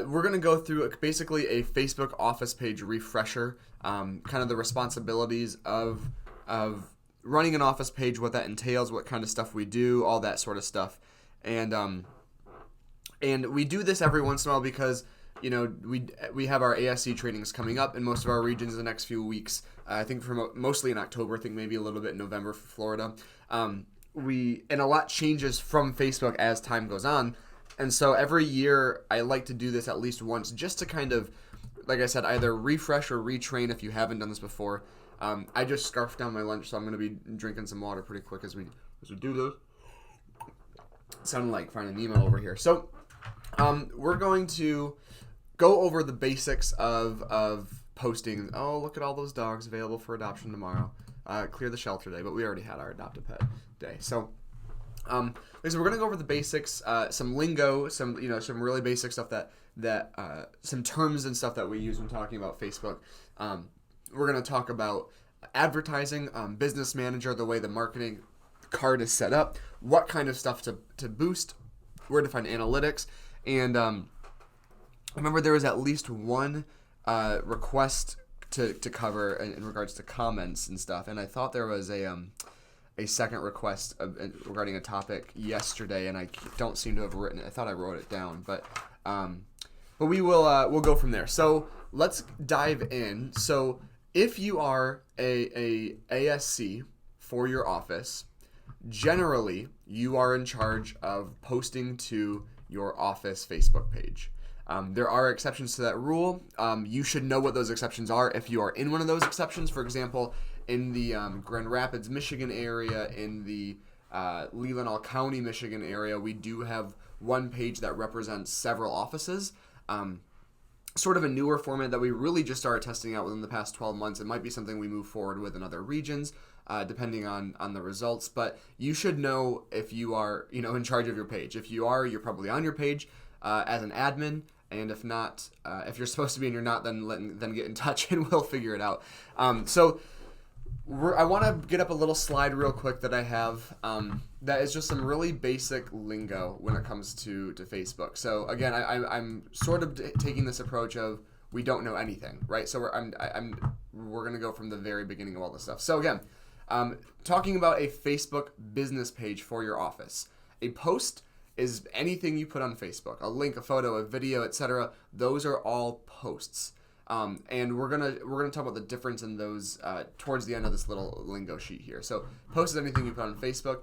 we're going to go through basically a Facebook office page refresher, kind of the responsibilities of running an office page, what that entails, what kind of stuff we do, all that sort of stuff. And we do this every once in a while because we have our ASC trainings coming up in most of our regions in the next few weeks. I think mostly in October. I think maybe a little bit in November for Florida. And a lot changes from Facebook as time goes on. And so every year I like to do this at least once just to kind of, like I said, either refresh or retrain if you haven't done this before. I just scarfed down my lunch, so I'm going to be drinking some water pretty quick as we do this. Sounding like Finding Nemo over here. So we're going to go over the basics of posting. Oh, look at all those dogs available for adoption tomorrow. Clear the shelter day, but we already had our adopt a pet day. So we're going to go over the basics, some lingo, some really basic stuff that some terms and stuff that we use when talking about Facebook. We're going to talk about advertising, business manager, the way the marketing card is set up, what kind of stuff to boost, where to find analytics, and remember there was at least one request to cover in regards to comments and stuff, and I thought there was a second request regarding a topic yesterday, and I don't seem to have written it. I thought I wrote it down, but we'll go from there. So let's dive in. So if you are a ASC for your office, generally you are in charge of posting to your office Facebook page. There are exceptions to that rule. You should know what those exceptions are if you are in one of those exceptions. For example, in the Grand Rapids, Michigan area, in the Leelanau County, Michigan area, we do have one page that represents several offices. Sort of a newer format that we really just started testing out within the past 12 months. It might be something we move forward with in other regions, depending on the results. But you should know if you are, in charge of your page. If you are, you're probably on your page as an admin. And if not, if you're supposed to be and you're not, then get in touch and we'll figure it out. I want to get up a little slide real quick that I have that is just some really basic lingo when it comes to Facebook. So again, I'm sort of taking this approach of we don't know anything, right? So we're gonna go from the very beginning of all this stuff. So again, talking about a Facebook business page for your office. A post is anything you put on Facebook, a link, a photo, a video, etc. Those are all posts. And we're gonna talk about the difference in those towards the end of this little lingo sheet here. So post is anything you put on Facebook.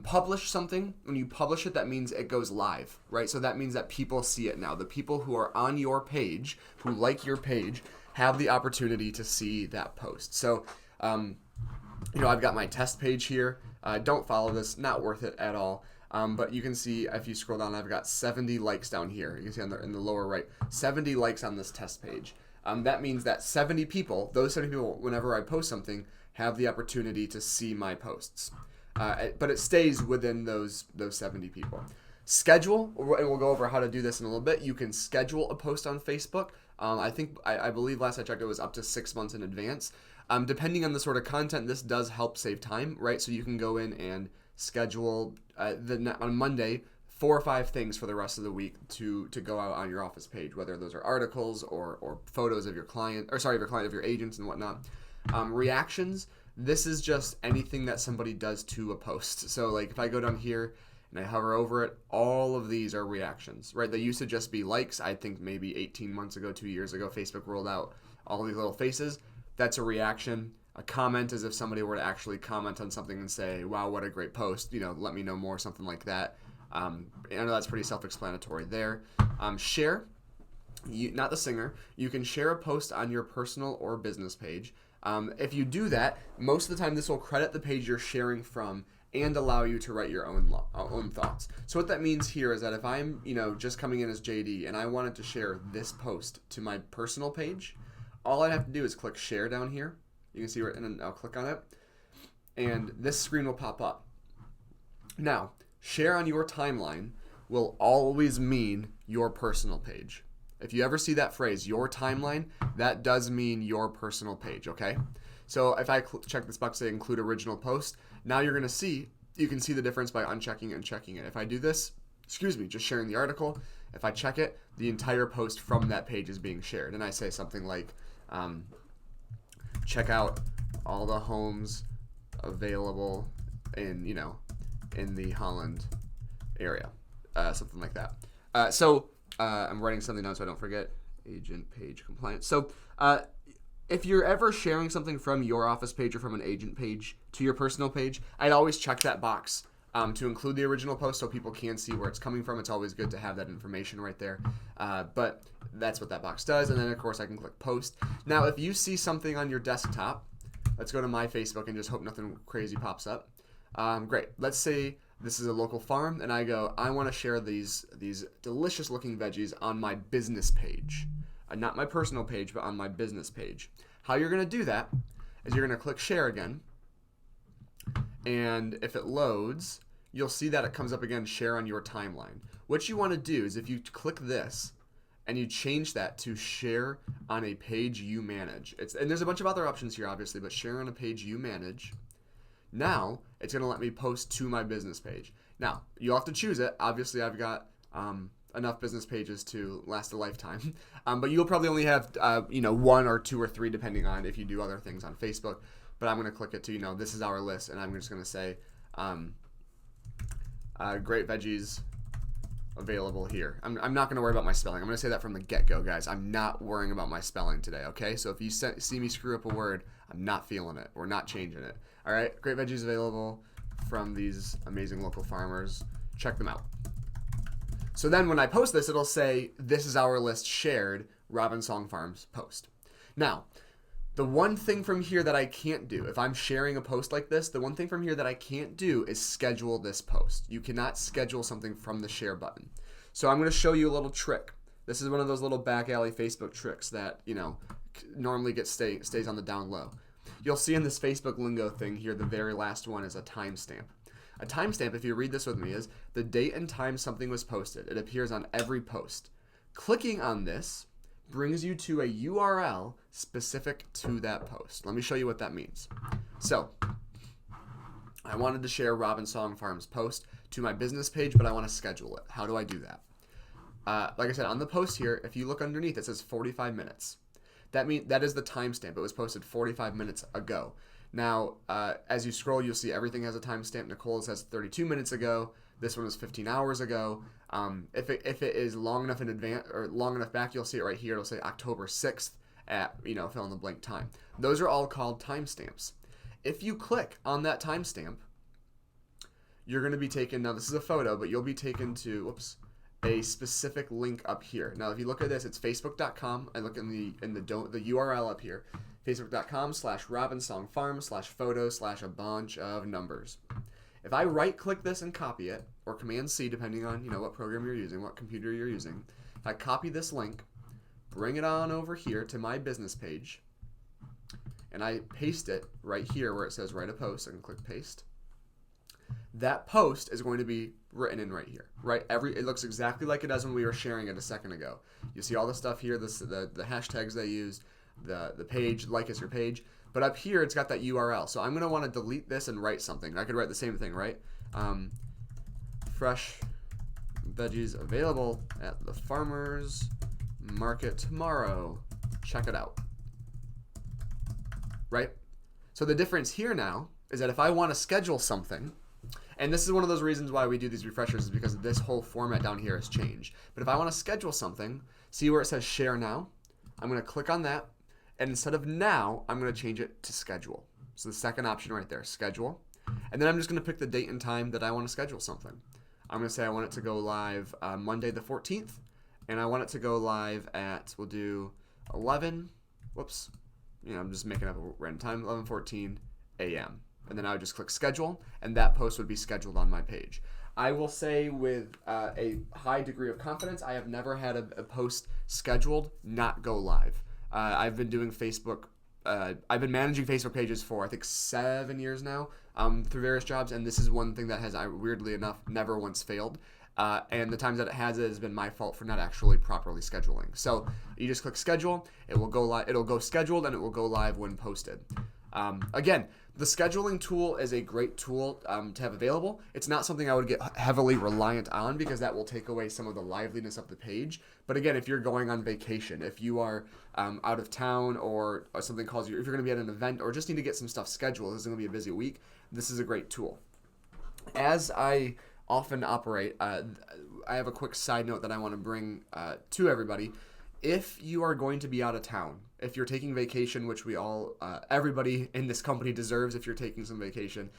Publish something. When you publish it, that means it goes live, right? So that means that people see it now. The people who are on your page, who like your page, have the opportunity to see that post. So, I've got my test page here. Don't follow this. Not worth it at all. But you can see if you scroll down, I've got 70 likes down here. You can see in the lower right, 70 likes on this test page. That means that 70 people, those 70 people, whenever I post something, have the opportunity to see my posts. But it stays within those 70 people. Schedule, and we'll go over how to do this in a little bit. You can schedule a post on Facebook. I believe last I checked it was up to 6 months in advance. Depending on the sort of content, this does help save time, right? So you can go in and schedule on Monday 4 or 5 things for the rest of the week to go out on your office page, whether those are articles or photos of your client, of your agents and whatnot. Reactions, this is just anything that somebody does to a post. So like if I go down here and I hover over it, all of these are reactions, right? They used to just be likes. I think maybe 18 months ago, 2 years ago, Facebook rolled out all these little faces. That's a reaction. A comment is if somebody were to actually comment on something and say, wow, what a great post, let me know more, something like that. I know that's pretty self-explanatory there. Share, not the singer. You can share a post on your personal or business page. If you do that, most of the time this will credit the page you're sharing from and allow you to write your own thoughts. So what that means here is that if I'm, just coming in as JD and I wanted to share this post to my personal page, all I'd have to do is click share down here. You can see and then I'll click on it, and this screen will pop up. Now, share on your timeline will always mean your personal page. If you ever see that phrase, your timeline, that does mean your personal page, okay? So if I check this box, say include original post, now you can see the difference by unchecking it and checking it. If I do this, just sharing the article. If I check it, the entire post from that page is being shared. And I say something like, check out all the homes available in, in the Holland area. Something like that. So I'm writing something down so I don't forget. Agent page compliance. So if you're ever sharing something from your office page or from an agent page to your personal page, I'd always check that box to include the original post so people can see where it's coming from. It's always good to have that information right there. But that's what that box does. And then, of course, I can click post. Now, if you see something on your desktop, let's go to my Facebook and just hope nothing crazy pops up. Great. Let's say this is a local farm, and I go, I want to share these delicious looking veggies on my business page. Not my personal page, but on my business page. How you're going to do that is you're going to click share again. And if it loads, you'll see that it comes up again, share on your timeline. What you want to do is if you click this and you change that to share on a page you manage. And there's a bunch of other options here, obviously, but share on a page you manage. Now, it's going to let me post to my business page. Now, you'll have to choose it. Obviously, I've got enough business pages to last a lifetime. But you'll probably only have, 1 or 2 or 3, depending on if you do other things on Facebook. But I'm going to click it to, this is our list. And I'm just going to say, great veggies available here. I'm not going to worry about my spelling. I'm going to say that from the get-go, guys. I'm not worrying about my spelling today, okay? So if you see me screw up a word, I'm not feeling it. We're not changing it. All right? Great veggies available from these amazing local farmers. Check them out. So then when I post this, it'll say, this is our list shared, Robin Song Farms post. Now, the one thing from here that I can't do, if I'm sharing a post like this, the one thing from here that I can't do is schedule this post. You cannot schedule something from the share button. So I'm going to show you a little trick. This is one of those little back alley Facebook tricks that, normally stays on the down low. You'll see in this Facebook lingo thing here, the very last one is a timestamp. A timestamp, if you read this with me, is the date and time something was posted. It appears on every post. Clicking on this brings you to a URL specific to that post. Let me show you what that means. So, I wanted to share Robin Song Farms post to my business page, but I want to schedule it. How do I do that? Like I said, on the post here, if you look underneath, it says 45 minutes. That is the timestamp. It was posted 45 minutes ago. Now, as you scroll, you'll see everything has a timestamp. Nicole says 32 minutes ago. This one was 15 hours ago. If it is long enough in advance or long enough back, you'll see it right here. It'll say October 6th at, fill in the blank time. Those are all called timestamps. If you click on that timestamp, you're going to be taken, now this is a photo, but you'll be taken to, a specific link up here. Now, if you look at this, it's facebook.com. I look in the URL up here. Facebook.com/RobinSongFarm/photo/a bunch of numbers. If I right-click this and copy it, or Command-C, depending on what program you're using, what computer you're using, if I copy this link, bring it on over here to my business page, and I paste it right here where it says write a post, I can click paste. That post is going to be written in right here, right? It looks exactly like it does when we were sharing it a second ago. You see all the stuff here, the hashtags they used, the page, like is your page. But up here, it's got that URL. So I'm going to want to delete this and write something. I could write the same thing, right? Fresh veggies available at the farmer's market tomorrow. Check it out. Right? So the difference here now is that if I want to schedule something, and this is one of those reasons why we do these refreshers is because this whole format down here has changed. But if I want to schedule something, see where it says share now? I'm going to click on that. And instead of now, I'm going to change it to schedule. So the second option right there, schedule. And then I'm just going to pick the date and time that I want to schedule something. I'm going to say I want it to go live Monday the 14th. And I want it to go live at, we'll do 11, I'm just making up a random time, 11:14 a.m. And then I would just click schedule, and that post would be scheduled on my page. I will say with a high degree of confidence, I have never had a post scheduled not go live. I've been doing Facebook. I've been managing Facebook pages for I think 7 years now through various jobs, and this is one thing that has weirdly enough never once failed. And the times that it has been my fault for not actually properly scheduling. So you just click schedule. It will go live. It'll go scheduled, and it will go live when posted. Again, the scheduling tool is a great tool to have available. It's not something I would get heavily reliant on because that will take away some of the liveliness of the page. But again, if you're going on vacation, if you are out of town or something calls you, if you're going to be at an event or just need to get some stuff scheduled, this is going to be a busy week, this is a great tool. As I often operate, I have a quick side note that I want to bring to everybody. If you are going to be out of town, if you're taking vacation, which we all, everybody in this company deserves if you're taking some vacation,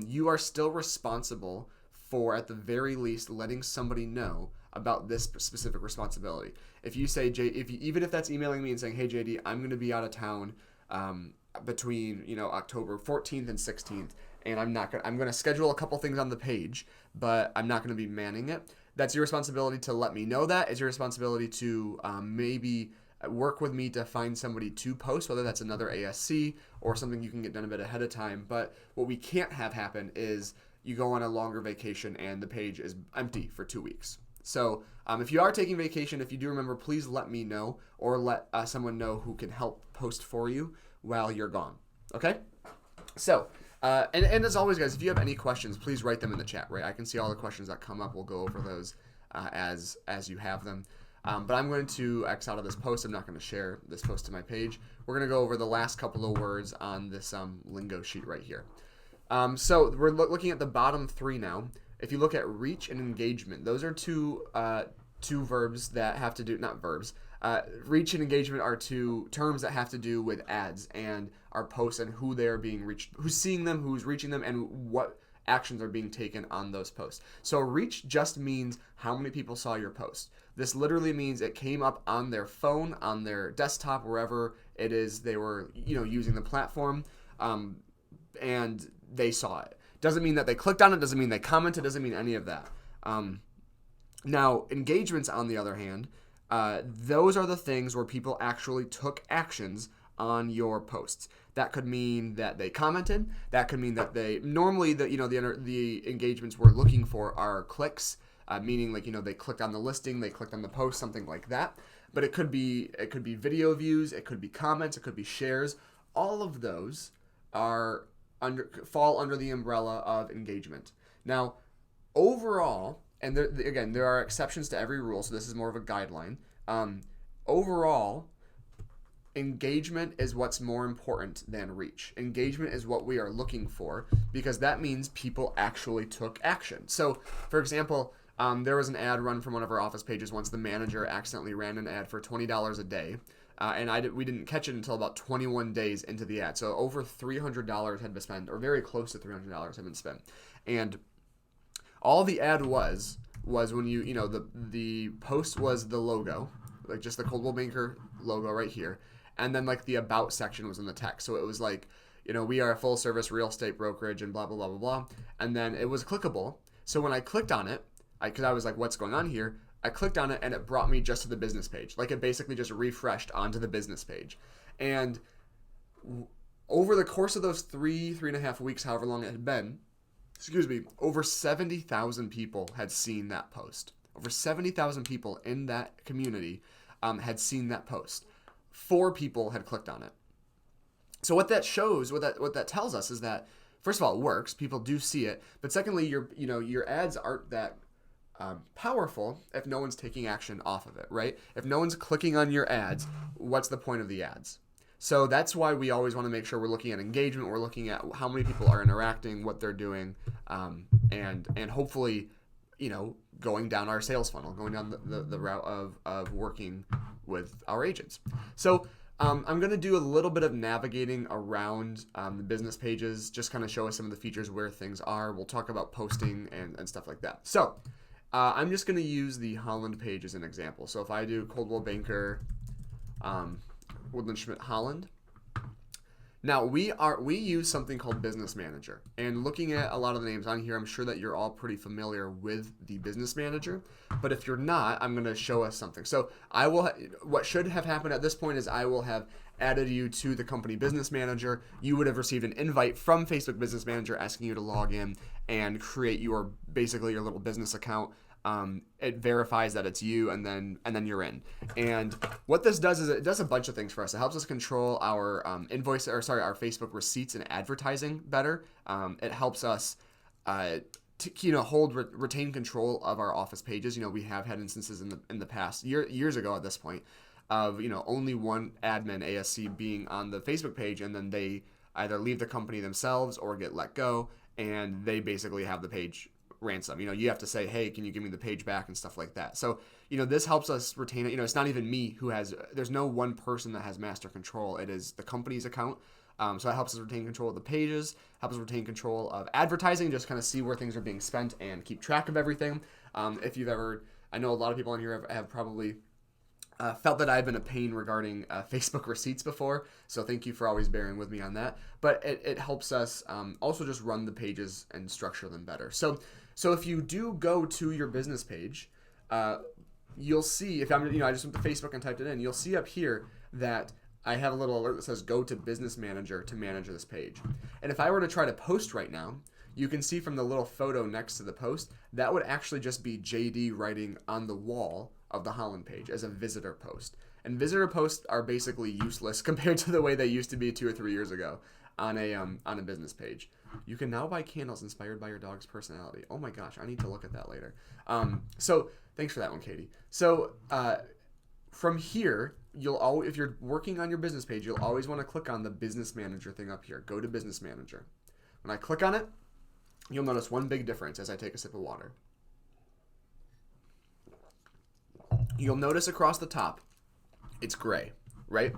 you are still responsible for, at the very least, letting somebody know about this specific responsibility. If you say, even if that's emailing me and saying, hey, JD, I'm going to be out of town between, October 14th and 16th, and I'm going to schedule a couple things on the page, but I'm not going to be manning it. That's your responsibility to let me know that. It's your responsibility to maybe work with me to find somebody to post, whether that's another ASC or something you can get done a bit ahead of time. But what we can't have happen is you go on a longer vacation and the page is empty for 2 weeks. So if you are taking vacation, if you do remember, please let me know or let someone know who can help post for you while you're gone. Okay? So, and as always, guys, if you have any questions, please write them in the chat, right? I can see all the questions that come up. We'll go over those as you have them. But I'm going to X out of this post. I'm not going to share this post to my page. We're going to go over the last couple of words on this lingo sheet right here. So we're looking at the bottom three now. If you look at reach and engagement, those are two verbs that have to do, not verbs. Reach and engagement are two terms that have to do with ads and our posts and who they're being reached, who's seeing them, who's reaching them, and what actions are being taken on those posts. So reach just means how many people saw your post. This literally means it came up on their phone, on their desktop, wherever it is they were, using the platform, and they saw it. Doesn't mean that they clicked on it, doesn't mean they commented, doesn't mean any of that. Now, engagements, on the other hand, those are the things where people actually took actions on your posts. That could mean that they commented. That could mean that they normally the engagements we're looking for are clicks, meaning they clicked on the listing, they clicked on the post, something like that. But it could be video views, it could be comments, it could be shares. All of those fall under the umbrella of engagement. Now, overall, and there are exceptions to every rule, so this is more of a guideline. Overall, engagement is what's more important than reach. Engagement is what we are looking for because that means people actually took action. So, for example, there was an ad run from one of our office pages once. The manager accidentally ran an ad for $20 a day, and we didn't catch it until about 21 days into the ad. So over $300 had been spent, or very close to $300 had been spent, and all the ad was when the post was the logo, like just the Coldwell Banker logo right here. And then the about section was in the text. So it was we are a full service real estate brokerage and blah, blah, blah, blah, blah. And then it was clickable. So when I clicked on it, because I was like, what's going on here? I clicked on it and it brought me just to the business page. It basically just refreshed onto the business page. And over the course of those 3.5 weeks, however long it had been, over 70,000 people had seen that post. Over 70,000 people in that community had seen that post. 4 people had clicked on it. So what that shows, what that tells us is that, first of all, it works. People do see it. But secondly, your ads aren't that powerful if no one's taking action off of it, right? If no one's clicking on your ads, what's the point of the ads? So that's why we always want to make sure we're looking at engagement. We're looking at how many people are interacting, what they're doing, and hopefully, going down our sales funnel, going down the route of working with our agents. So I'm going to do a little bit of navigating around the business pages, just kind of show us some of the features where things are. We'll talk about posting and stuff like that. So I'm just going to use the Holland page as an example. So if I do Coldwell Banker, Woodland Schmidt Holland. Now we use something called Business Manager, and looking at a lot of the names on here, I'm sure that you're all pretty familiar with the Business Manager. But if you're not, I'm going to show us something. So what should have happened at this point is I will have added you to the company Business Manager. You would have received an invite from Facebook Business Manager asking you to log in and create basically your little business account it verifies that it's you, and then you're in. And what this does is it does a bunch of things for us. It helps us control our our Facebook receipts and advertising better. It helps us to retain control of our office pages. We have had instances in the past years ago at this point of only one admin ASC being on the Facebook page, and then they either leave the company themselves or get let go, and they basically have the page ransom. You have to say, hey, can you give me the page back and stuff like that. So this helps us retain it. It's not even me there's no one person that has master control. It is the company's account. So it helps us retain control of the pages, helps us retain control of advertising, just kind of see where things are being spent and keep track of everything. If you've ever, I know a lot of people in here have probably felt that I've been a pain regarding Facebook receipts before, so thank you for always bearing with me on that. But it helps us also just run the pages and structure them better. So if you do go to your business page, you'll see, if I just went to Facebook and typed it in, you'll see up here that I have a little alert that says go to Business Manager to manage this page. And if I were to try to post right now, you can see from the little photo next to the post, that would actually just be JD writing on the wall of the Holland page as a visitor post. And visitor posts are basically useless compared to the way they used to be 2 or 3 years ago on a business page. You can now buy candles inspired by your dog's personality. Oh my gosh, I need to look at that later. So thanks for that one, Katie. So from here, if you're working on your business page, you'll always want to click on the Business Manager thing up here. Go to Business Manager. When I click on it, you'll notice one big difference as I take a sip of water. You'll notice across the top, it's gray, right?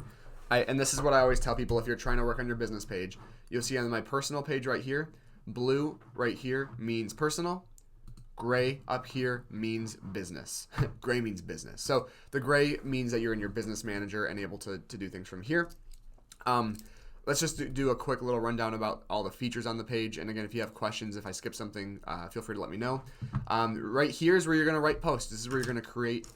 And this is what I always tell people if you're trying to work on your business page. You'll see on my personal page right here, blue right here means personal. Gray up here means business. Gray means business. So the gray means that you're in your Business Manager and able to do things from here. Let's just do a quick little rundown about all the features on the page. And again, if you have questions, if I skip something, feel free to let me know. Right here is where you're going to write posts. This is where you're going to create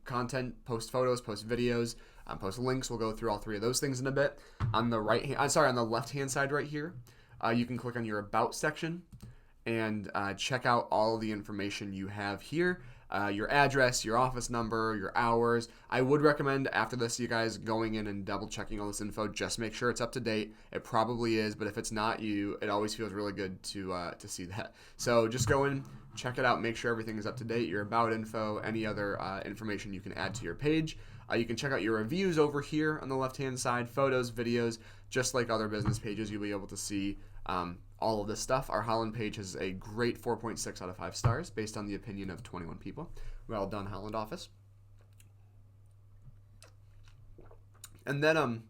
content, post photos, post videos, post links. We'll go through all three of those things in a bit. On the on the left-hand side right here, you can click on your About section and check out all the information you have here. Your address, your office number, your hours. I would recommend after this you guys going in and double checking all this info. Just make sure it's up to date. It probably is, but if it's not, it always feels really good to see that. So just go in, check it out, make sure everything is up to date. Your about info, any other information you can add to your page. You can check out your reviews over here on the left-hand side, photos, videos, just like other business pages. You'll be able to see all of this stuff. Our Holland page has a great 4.6 out of 5 stars based on the opinion of 21 people. Well done, Holland office. And then,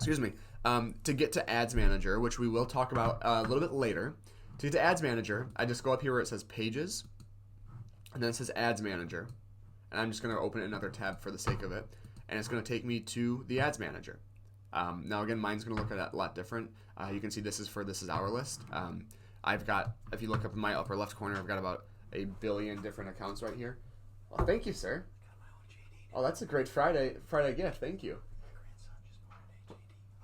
to get to Ads Manager, which we will talk about a little bit later. To get to Ads Manager, I just go up here where it says Pages, and then it says Ads Manager. And I'm just going to open another tab for the sake of it, and it's going to take me to the Ads Manager. Now again, mine's going to look a lot different. You can see this is our list. I've got, if you look up in my upper left corner, I've got about 1 billion different accounts right here. Well, thank you, sir. Oh, that's a great Friday gift. Thank you.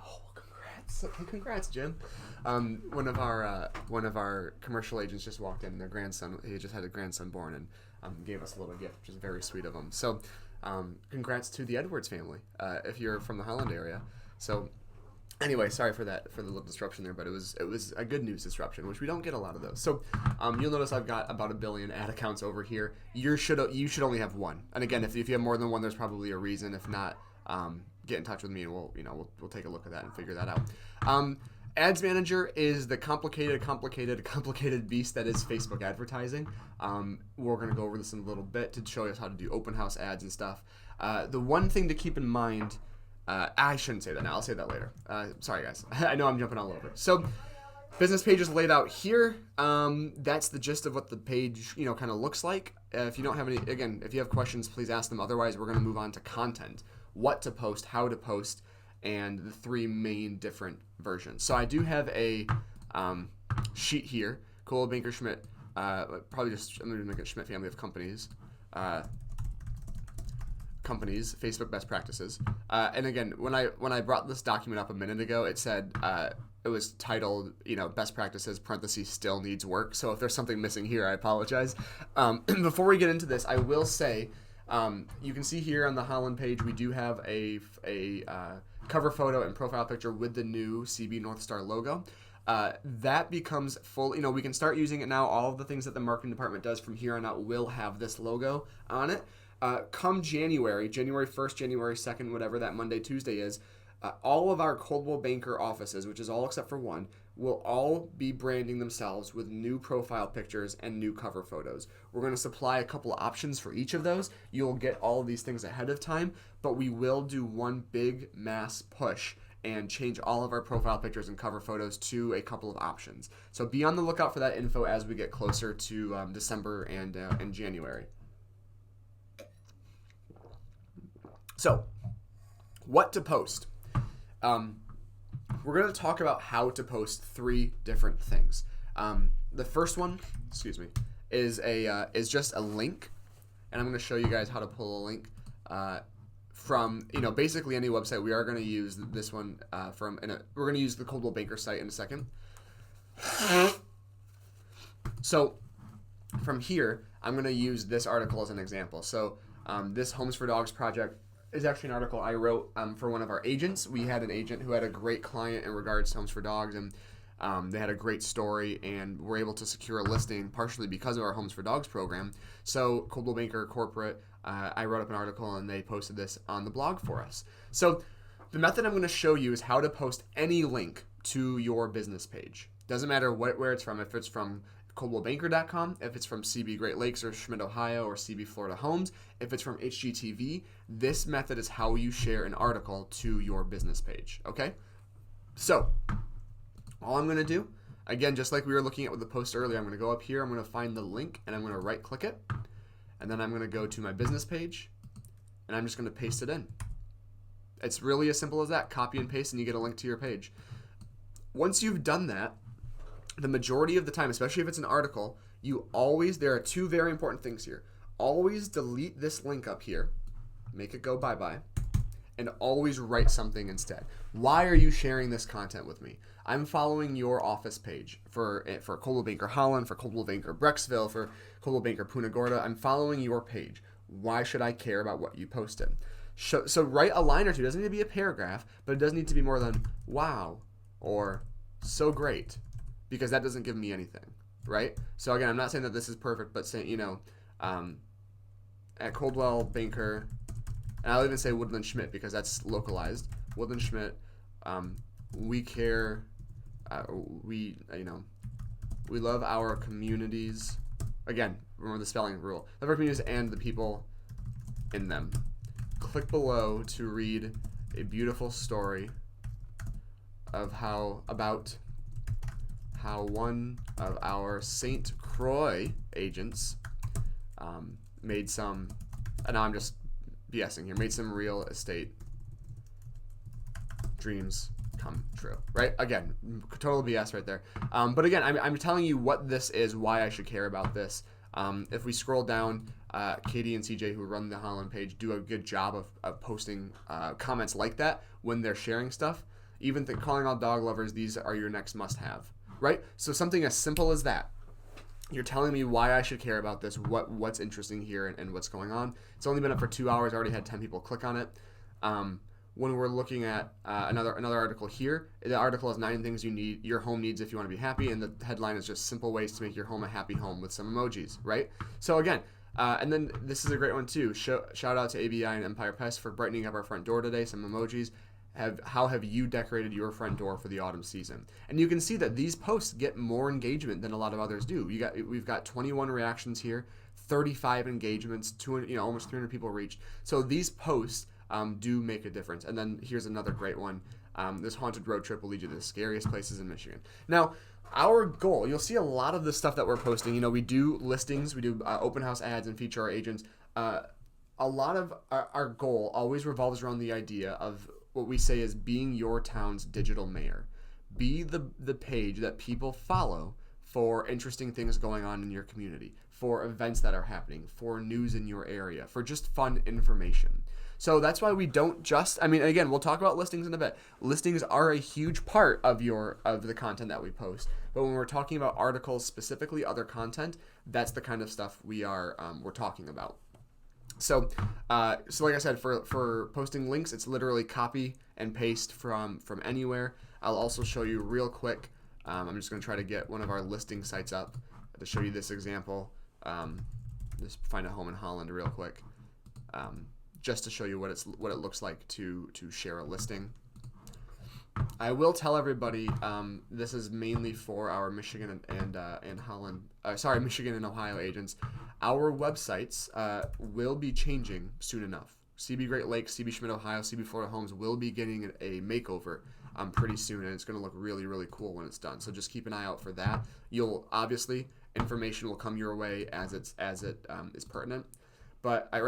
Oh, congrats, Jim. One of our commercial agents just walked in. Their grandson, he just had a grandson born, and gave us a little gift, which is very sweet of them. So, congrats to the Edwards family if you're from the Holland area. So, anyway, sorry for the little disruption there, but it was a good news disruption, which we don't get a lot of those. So, you'll notice I've got about 1 billion ad accounts over here. You should only have one. And again, if you have more than one, there's probably a reason. If not, get in touch with me and we'll take a look at that and figure that out. Ads Manager is the complicated beast that is Facebook advertising. We're going to go over this in a little bit to show us how to do open house ads and stuff. The one thing to keep in mind, I shouldn't say that now. I'll say that later. Sorry, guys. I know I'm jumping all over. So, business page is laid out here. That's the gist of what the page, kind of looks like. If you don't have if you have questions, please ask them. Otherwise, we're going to move on to content. What to post, how to post, and the 3 main different versions. So I do have a sheet here. Coldwell Banker Schmidt, I'm going to make it Schmidt family of companies. Facebook best practices. And again, when I brought this document up a minute ago, it said it was titled, best practices, parentheses, still needs work. So if there's something missing here, I apologize. Before we get into this, I will say, you can see here on the Holland page, we do have a cover photo and profile picture with the new CB North Star logo. That becomes full, we can start using it now. All of the things that the marketing department does from here on out will have this logo on it. Come January 1st, January 2nd, whatever that Monday, Tuesday is, all of our Coldwell Banker offices, which is all except for one, will all be branding themselves with new profile pictures and new cover photos. We're going to supply a couple of options for each of those. You'll get all of these things ahead of time, but we will do one big mass push and change all of our profile pictures and cover photos to a couple of options. So be on the lookout for that info as we get closer to December and January. So, what to post? We're going to talk about how to post 3 different things. The first one, is just a link, and I'm going to show you guys how to pull a link from basically any website. We are going to use this one we're going to use the Coldwell Banker site in a second. So from here, I'm going to use this article as an example. So this Homes for Dogs project is actually an article I wrote for one of our agents. We had an agent who had a great client in regards to Homes for Dogs, and they had a great story, and were able to secure a listing partially because of our Homes for Dogs program. So Coldwell Banker Corporate, I wrote up an article, and they posted this on the blog for us. So the method I'm going to show you is how to post any link to your business page. Doesn't matter where it's from, if it's from ColdwellBanker.com, if it's from CB Great Lakes or Schmidt, Ohio, or CB Florida Homes, if it's from HGTV, this method is how you share an article to your business page, okay? So, all I'm going to do, again, just like we were looking at with the post earlier, I'm going to go up here, I'm going to find the link, and I'm going to right-click it, and then I'm going to go to my business page, and I'm just going to paste it in. It's really as simple as that. Copy and paste, and you get a link to your page. Once you've done that, the majority of the time, especially if it's an article, there are 2 very important things here. Always delete this link up here, make it go bye-bye, and always write something instead. Why are you sharing this content with me? I'm following your office page for Coldwell Banker Holland, for Coldwell Banker Brecksville, for Coldwell Banker Punta Gorda. I'm following your page. Why should I care about what you posted? So write a line or 2. It doesn't need to be a paragraph, but it does need to be more than wow or so great, because that doesn't give me anything, right? So again, I'm not saying that this is perfect, but saying, at Coldwell Banker, and I'll even say Woodland Schmidt because that's localized. Woodland Schmidt, we care, we love our communities. Again, remember the spelling rule. Love our communities and the people in them. Click below to read a beautiful story of how one of our St. Croix agents made some, and now I'm just BSing here, made some real estate dreams come true, right? Again, total BS right there. But again, I'm telling you what this is, why I should care about this. If we scroll down, Katie and CJ, who run the Holland page, do a good job of posting comments like that when they're sharing stuff. Even calling all dog lovers, these are your next must-have. Right? So something as simple as that. You're telling me why I should care about this, what's interesting here, and what's going on. It's only been up for 2 hours. I already had 10 people click on it. When we're looking at another article here, the article has 9 things your home needs if you want to be happy, and the headline is just simple ways to make your home a happy home with some emojis, right? So again, and then this is a great one too. Shout out to ABI and Empire Pest for brightening up our front door today, some emojis. How have you decorated your front door for the autumn season? And you can see that these posts get more engagement than a lot of others do. We've got 21 reactions here, 35 engagements, 200, almost 300 people reached. So these posts do make a difference. And then here's another great one. This haunted road trip will lead you to the scariest places in Michigan. Now, our goal, you'll see a lot of the stuff that we're posting. We do listings, we do open house ads and feature our agents. A lot of our goal always revolves around the idea of what we say is being your town's digital mayor. Be the page that people follow for interesting things going on in your community, for events that are happening, for news in your area, for just fun information. So that's why we don't just, I mean, again, we'll talk about listings in a bit. Listings are a huge part of the content that we post. But when we're talking about articles, specifically other content, that's the kind of stuff we're talking about. So like I said, for posting links, it's literally copy and paste from anywhere. I'll also show you real quick. I'm just going to try to get one of our listing sites up to show you this example. Just find a home in Holland real quick, just to show you what it looks like to share a listing. I will tell everybody this is mainly for our Michigan and Holland, Michigan and Ohio agents. Our websites will be changing soon enough. CB Great Lakes, CB Schmidt Ohio, CB Florida Homes will be getting a makeover pretty soon, and it's going to look really, really cool when it's done. So just keep an eye out for that. You'll obviously, information will come your way as it is pertinent. But I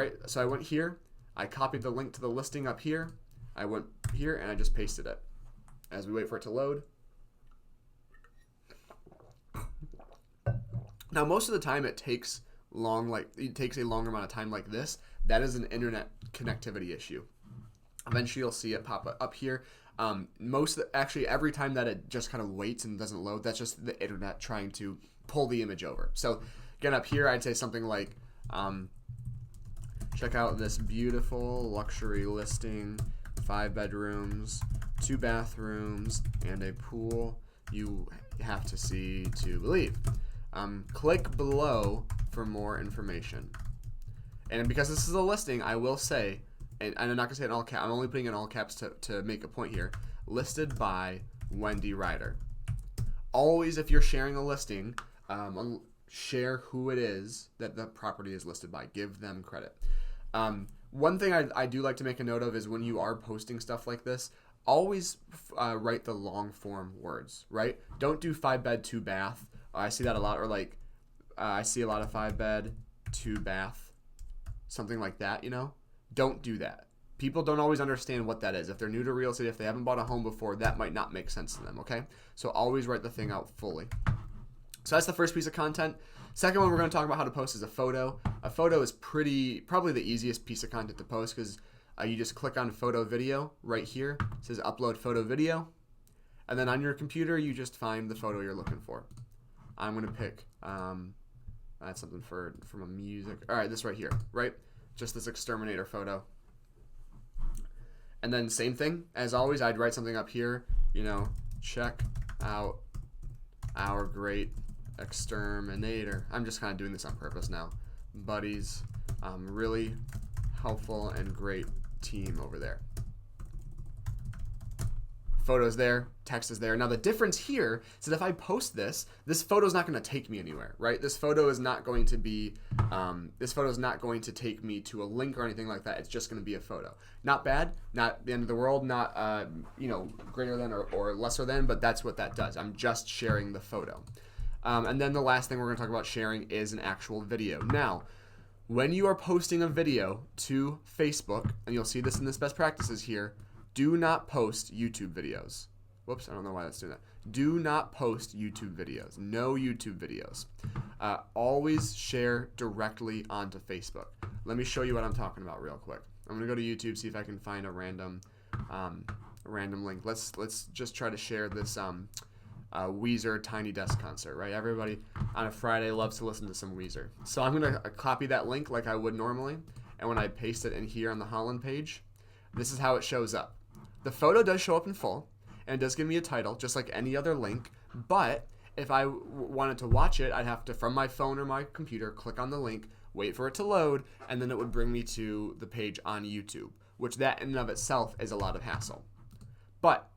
went here, I copied the link to the listing up here, I went here, and I just pasted it. As we wait for it to load. Now, most of the time it takes a longer amount of time like this. That is an internet connectivity issue. Eventually you'll see it pop up here. Actually every time that it just kind of waits and doesn't load, that's just the internet trying to pull the image over. So again, up here I'd say something like, check out this beautiful luxury listing, 5 bedrooms, 2 bathrooms, and a pool you have to see to believe. Click below for more information. And because this is a listing, I will say, and I'm not going to say it in all caps, I'm only putting it in all caps to make a point here, listed by Wendy Ryder. Always, if you're sharing a listing, share who it is that the property is listed by. Give them credit. One thing I do like to make a note of is when you are posting stuff like this, always write the long form words, right? Don't do 5 bed, 2 bath. I see that a lot, or like I see a lot of 5 bed, 2 bath, something like that, Don't do that. People don't always understand what that is. If they're new to real estate, if they haven't bought a home before, that might not make sense to them, okay? So always write the thing out fully. So that's the first piece of content. Second one we're going to talk about how to post is a photo. A photo is probably the easiest piece of content to post because you just click on photo video right here. It says upload photo video. And then on your computer, you just find the photo you're looking for. I'm going to pick, that's something from a music. All right, this right here, right? Just this exterminator photo. And then same thing, as always, I'd write something up here, check out our great exterminator. I'm just kind of doing this on purpose now. Buddies, really helpful and great team over there. Photos there, text is there. Now the difference here is that if I post this photo is not going to take me anywhere, right? This photo is not going to take me to a link or anything like that. It's just going to be a photo. Not bad, not the end of the world, not greater than or lesser than, but that's what that does. I'm just sharing the photo. And then the last thing we're going to talk about sharing is an actual video. Now, when you are posting a video to Facebook, and you'll see this in this best practices here, do not post YouTube videos. Whoops, I don't know why that's doing that. Do not post YouTube videos. No YouTube videos. Always share directly onto Facebook. Let me show you what I'm talking about real quick. I'm going to go to YouTube, see if I can find a random link. Let's just try to share this Weezer Tiny Desk concert, right? Everybody on a Friday loves to listen to some Weezer. So I'm going to copy that link like I would normally, and when I paste it in here on the Holland page, this is how it shows up. The photo does show up in full, and it does give me a title, just like any other link, but if I wanted to watch it, I'd have to, from my phone or my computer, click on the link, wait for it to load, and then it would bring me to the page on YouTube, which that in and of itself is a lot of hassle. But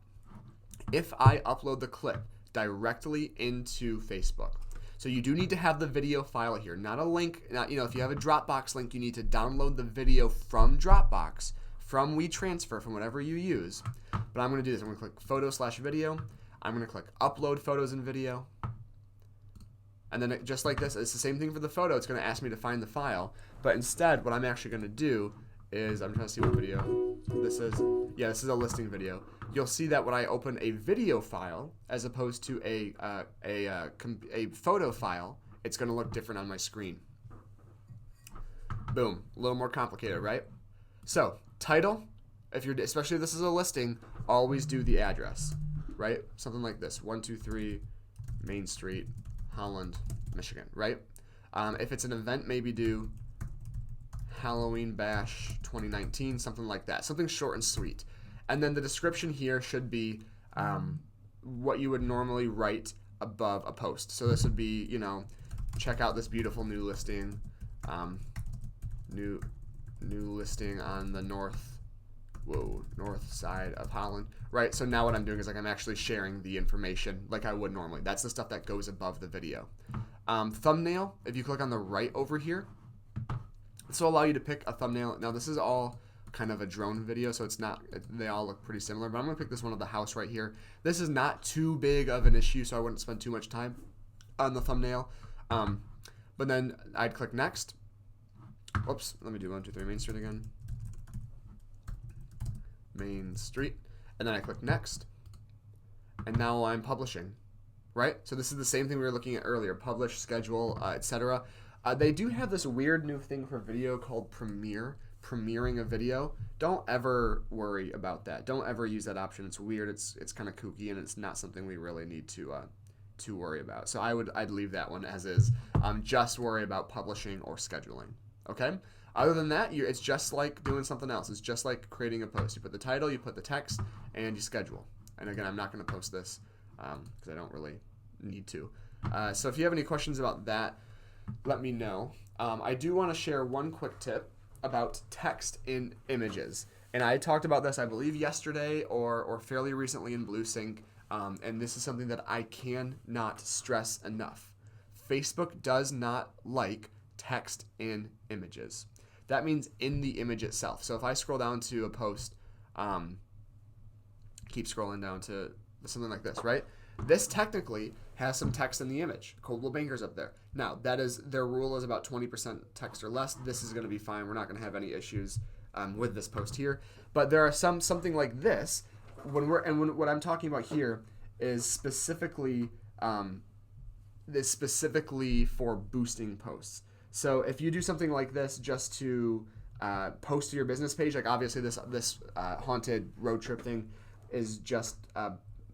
if I upload the clip directly into Facebook, so you do need to have the video file here, not a link. Not, if you have a Dropbox link, you need to download the video from Dropbox, from WeTransfer, from whatever you use. But I'm going to do this. I'm going to click photo/video. I'm going to click upload photos and video. And then just like this, it's the same thing for the photo. It's going to ask me to find the file. But instead, what I'm actually going to do is, I'm trying to see what video this is. Yeah, this is a listing video. You'll see that when I open a video file, as opposed to a photo file, it's going to look different on my screen. Boom. A little more complicated, right? So Title, especially if this is a listing, always do the address, right? Something like this, 123 Main Street, Holland, Michigan, right? If it's an event, maybe do Halloween Bash 2019, something like that. Something short and sweet. And then the description here should be what you would normally write above a post. So this would be, check out this beautiful new listing, new listing on the north side of Holland, right? So now what I'm doing is I'm actually sharing the information like I would normally. That's the stuff that goes above the video. Thumbnail, if you click on the right over here, this will allow you to pick a thumbnail. Now this is all kind of a drone video, so they all look pretty similar, but I'm gonna pick this one of the house right here. This is not too big of an issue, so I wouldn't spend too much time on the thumbnail. But then I'd click next. Oops, let me do 123 Main Street again. Main Street, and then I click next, and now I'm publishing, right? So this is the same thing we were looking at earlier: publish, schedule, etc. They do have this weird new thing for video called premiering a video. Don't ever worry about that. Don't ever use that option. It's weird. It's kind of kooky, and it's not something we really need to worry about. So I'd leave that one as is. Just worry about publishing or scheduling. Okay. Other than that, it's just like doing something else. It's just like creating a post. You put the title, you put the text, and you schedule. And again, I'm not going to post this because I don't really need to. So if you have any questions about that, let me know. I do want to share one quick tip about text in images. And I talked about this, I believe, yesterday or fairly recently in BlueSync. And this is something that I cannot stress enough. Facebook does not like text in images. That means in the image itself. So if I scroll down to a post, keep scrolling down to something like this, right? This technically has some text in the image. Coldwell Banker's up there. Now, their rule is about 20% text or less. This is going to be fine. We're not going to have any issues with this post here. But there are something like this. What I'm talking about here is specifically for boosting posts. So if you do something like this just to post to your business page, like obviously this haunted road trip thing is just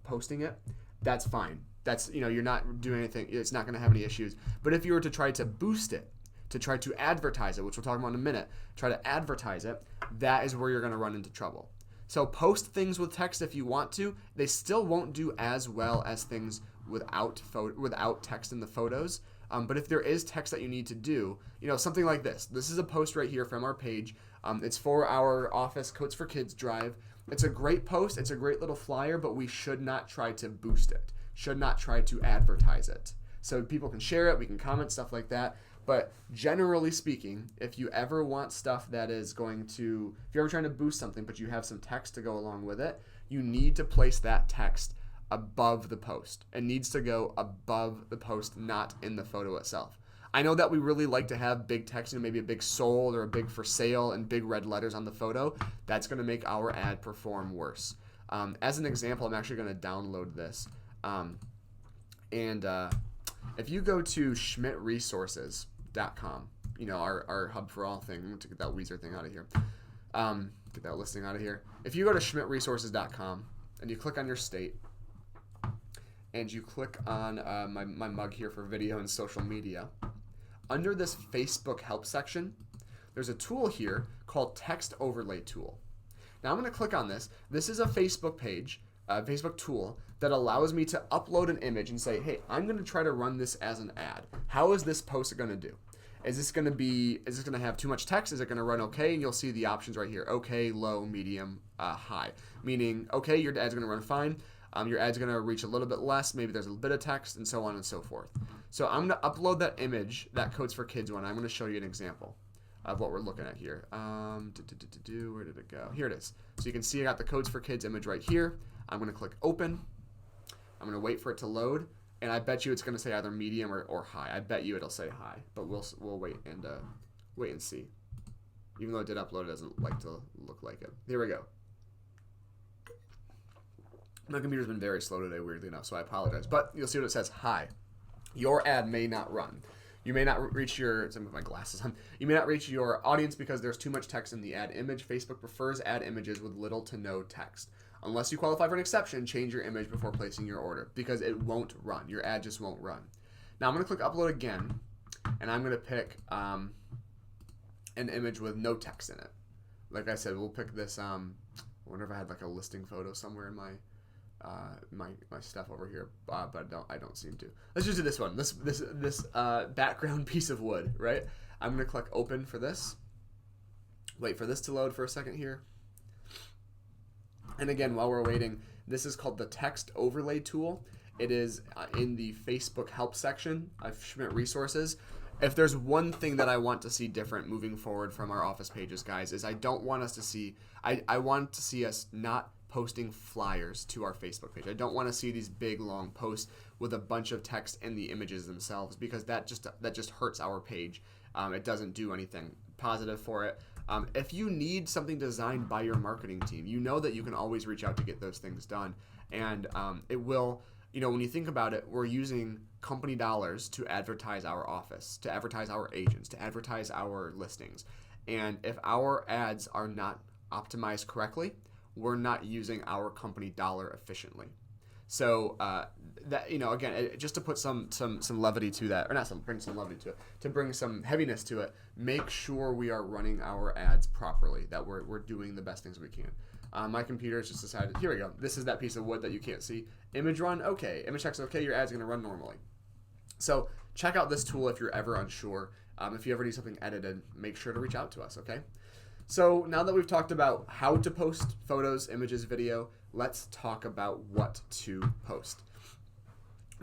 posting it, that's fine. That's, you're not doing anything. It's not going to have any issues. But if you were to try to boost it, to try to advertise it, which we'll talk about in a minute, try to advertise it, that is where you're going to run into trouble. So post things with text if you want to. They still won't do as well as things without text in the photos. But if there is text that you need to do, something like this. This is a post right here from our page. It's for our office Coats for Kids drive. It's a great post. It's a great little flyer, but we should not try to boost it. Should not try to advertise it. So people can share it. We can comment, stuff like that. But generally speaking, if you ever want stuff that is if you're ever trying to boost something, but you have some text to go along with it, you need to place that text above the post. It needs to go above the post, not in the photo itself. I know that we really like to have big text, maybe a big sold or a big for sale and big red letters on the photo. That's going to make our ad perform worse. As an example, I'm actually going to download this. If you go to schmidtresources.com, our Hub for All thing, to get that Weezer thing out of here, get that listing out of here. If you go to schmidtresources.com and you click on your state, and you click on my mug here for video and social media, under this Facebook help section, there's a tool here called Text Overlay Tool. Now I'm going to click on this. This is a Facebook page, a Facebook tool that allows me to upload an image and say, hey, I'm going to try to run this as an ad. How is this post going to do? Is this going to have too much text? Is it going to run okay? And you'll see the options right here. Okay, low, medium, high. Meaning, okay, your ad's going to run fine. Your ad's going to reach a little bit less. Maybe there's a bit of text and so on and so forth. So I'm going to upload that image, that Coats for Kids one. I'm going to show you an example of what we're looking at here. Where did it go? Here it is. So you can see I got the Coats for Kids image right here. I'm going to click open. I'm going to wait for it to load. And I bet you it's going to say either medium or high. I bet you it'll say high. But we'll wait and see. Even though it did upload, it doesn't like to look like it. Here we go. My computer's been very slow today, weirdly enough, so I apologize. But you'll see what it says, high. Your ad may not run. You may not reach your, some of my glasses on. You may not reach your audience because there's too much text in the ad image. Facebook prefers ad images with little to no text. Unless you qualify for an exception, change your image before placing your order because it won't run. Your ad just won't run. Now I'm going to click upload again, and I'm going to pick an image with no text in it. Like I said, we'll pick this. I wonder if I had like a listing photo somewhere in my my stuff over here, but I don't seem to. Let's just do this one. This background piece of wood, right? I'm going to click open for this. Wait for this to load for a second here. And again, while we're waiting, this is called the text overlay tool. It is in the Facebook help section of Schmidt Resources. If there's one thing that I want to see different moving forward from our office pages, guys, is I don't want us to see, I want to see us not posting flyers to our Facebook page. I don't want to see these big long posts with a bunch of text and the images themselves because that just hurts our page. It doesn't do anything positive for it. If you need something designed by your marketing team, you know that you can always reach out to get those things done. And it will, when you think about it, we're using company dollars to advertise our office, to advertise our agents, to advertise our listings. And if our ads are not optimized correctly, we're not using our company dollar efficiently. So that, again, just to put some levity to that, or not bring some levity to it, to bring some heaviness to it, make sure we are running our ads properly, that we're doing the best things we can. My computer has just decided, here we go, this is that piece of wood that you can't see. Image run, okay. Image text, okay, your ad's going to run normally. So check out this tool if you're ever unsure. If you ever need something edited, make sure to reach out to us, okay? So now that we've talked about how to post photos, images, video, let's talk about what to post.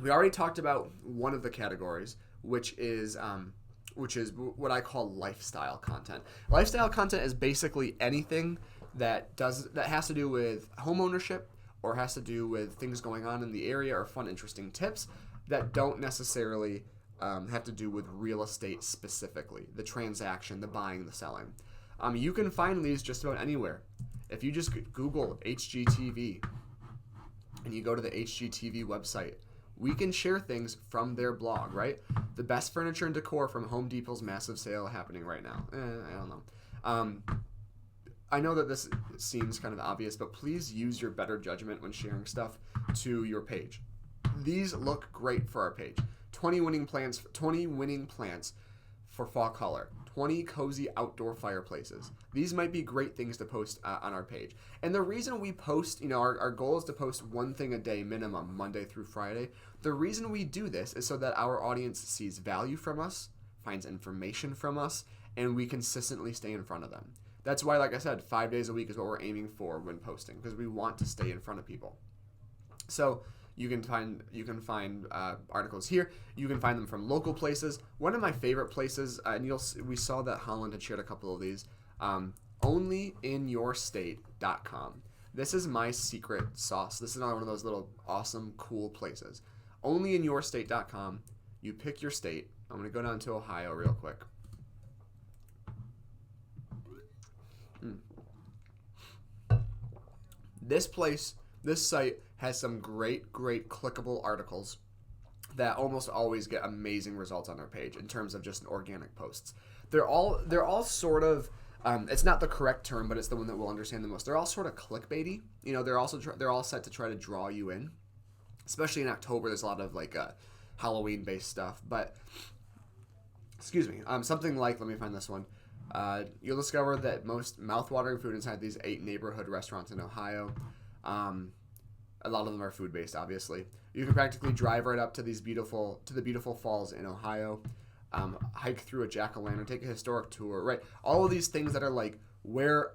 We already talked about one of the categories, which is what I call lifestyle content. Lifestyle content is basically anything that has to do with home ownership or has to do with things going on in the area or fun, interesting tips that don't necessarily have to do with real estate specifically, the transaction, the buying, the selling. You can find these just about anywhere. If you just Google HGTV and you go to the HGTV website, we can share things from their blog, right? The best furniture and decor from Home Depot's massive sale happening right now. I don't know. I know that this seems kind of obvious, but please use your better judgment when sharing stuff to your page. These look great for our page. 20 winning plants for fall color. 20 cozy outdoor fireplaces. These might be great things to post on our page. And the reason we post, our goal is to post one thing a day minimum, Monday through Friday. The reason we do this is so that our audience sees value from us, finds information from us, and we consistently stay in front of them. That's why, like I said, 5 days a week is what we're aiming for when posting, because we want to stay in front of people. So you can find articles here. You can find them from local places. One of my favorite places, and we saw that Holland had shared a couple of these, onlyinyourstate.com. This is my secret sauce. This is another one of those little awesome, cool places. Onlyinyourstate.com. You pick your state. I'm going to go down to Ohio real quick. This site has some great clickable articles that almost always get amazing results on their page in terms of just organic posts. They're all sort of it's not the correct term, but it's the one that we'll understand the most. They're all sort of clickbaity. They're all set to try to draw you in. Especially in October, there's a lot of like Halloween based stuff. But excuse me, something like, let me find this one. You'll discover that most mouthwatering food inside these 8 neighborhood restaurants in Ohio. A lot of them are food-based, obviously. You can practically drive right up to the beautiful falls in Ohio, hike through a jack-o'-lantern, take a historic tour, right? All of these things that are like, where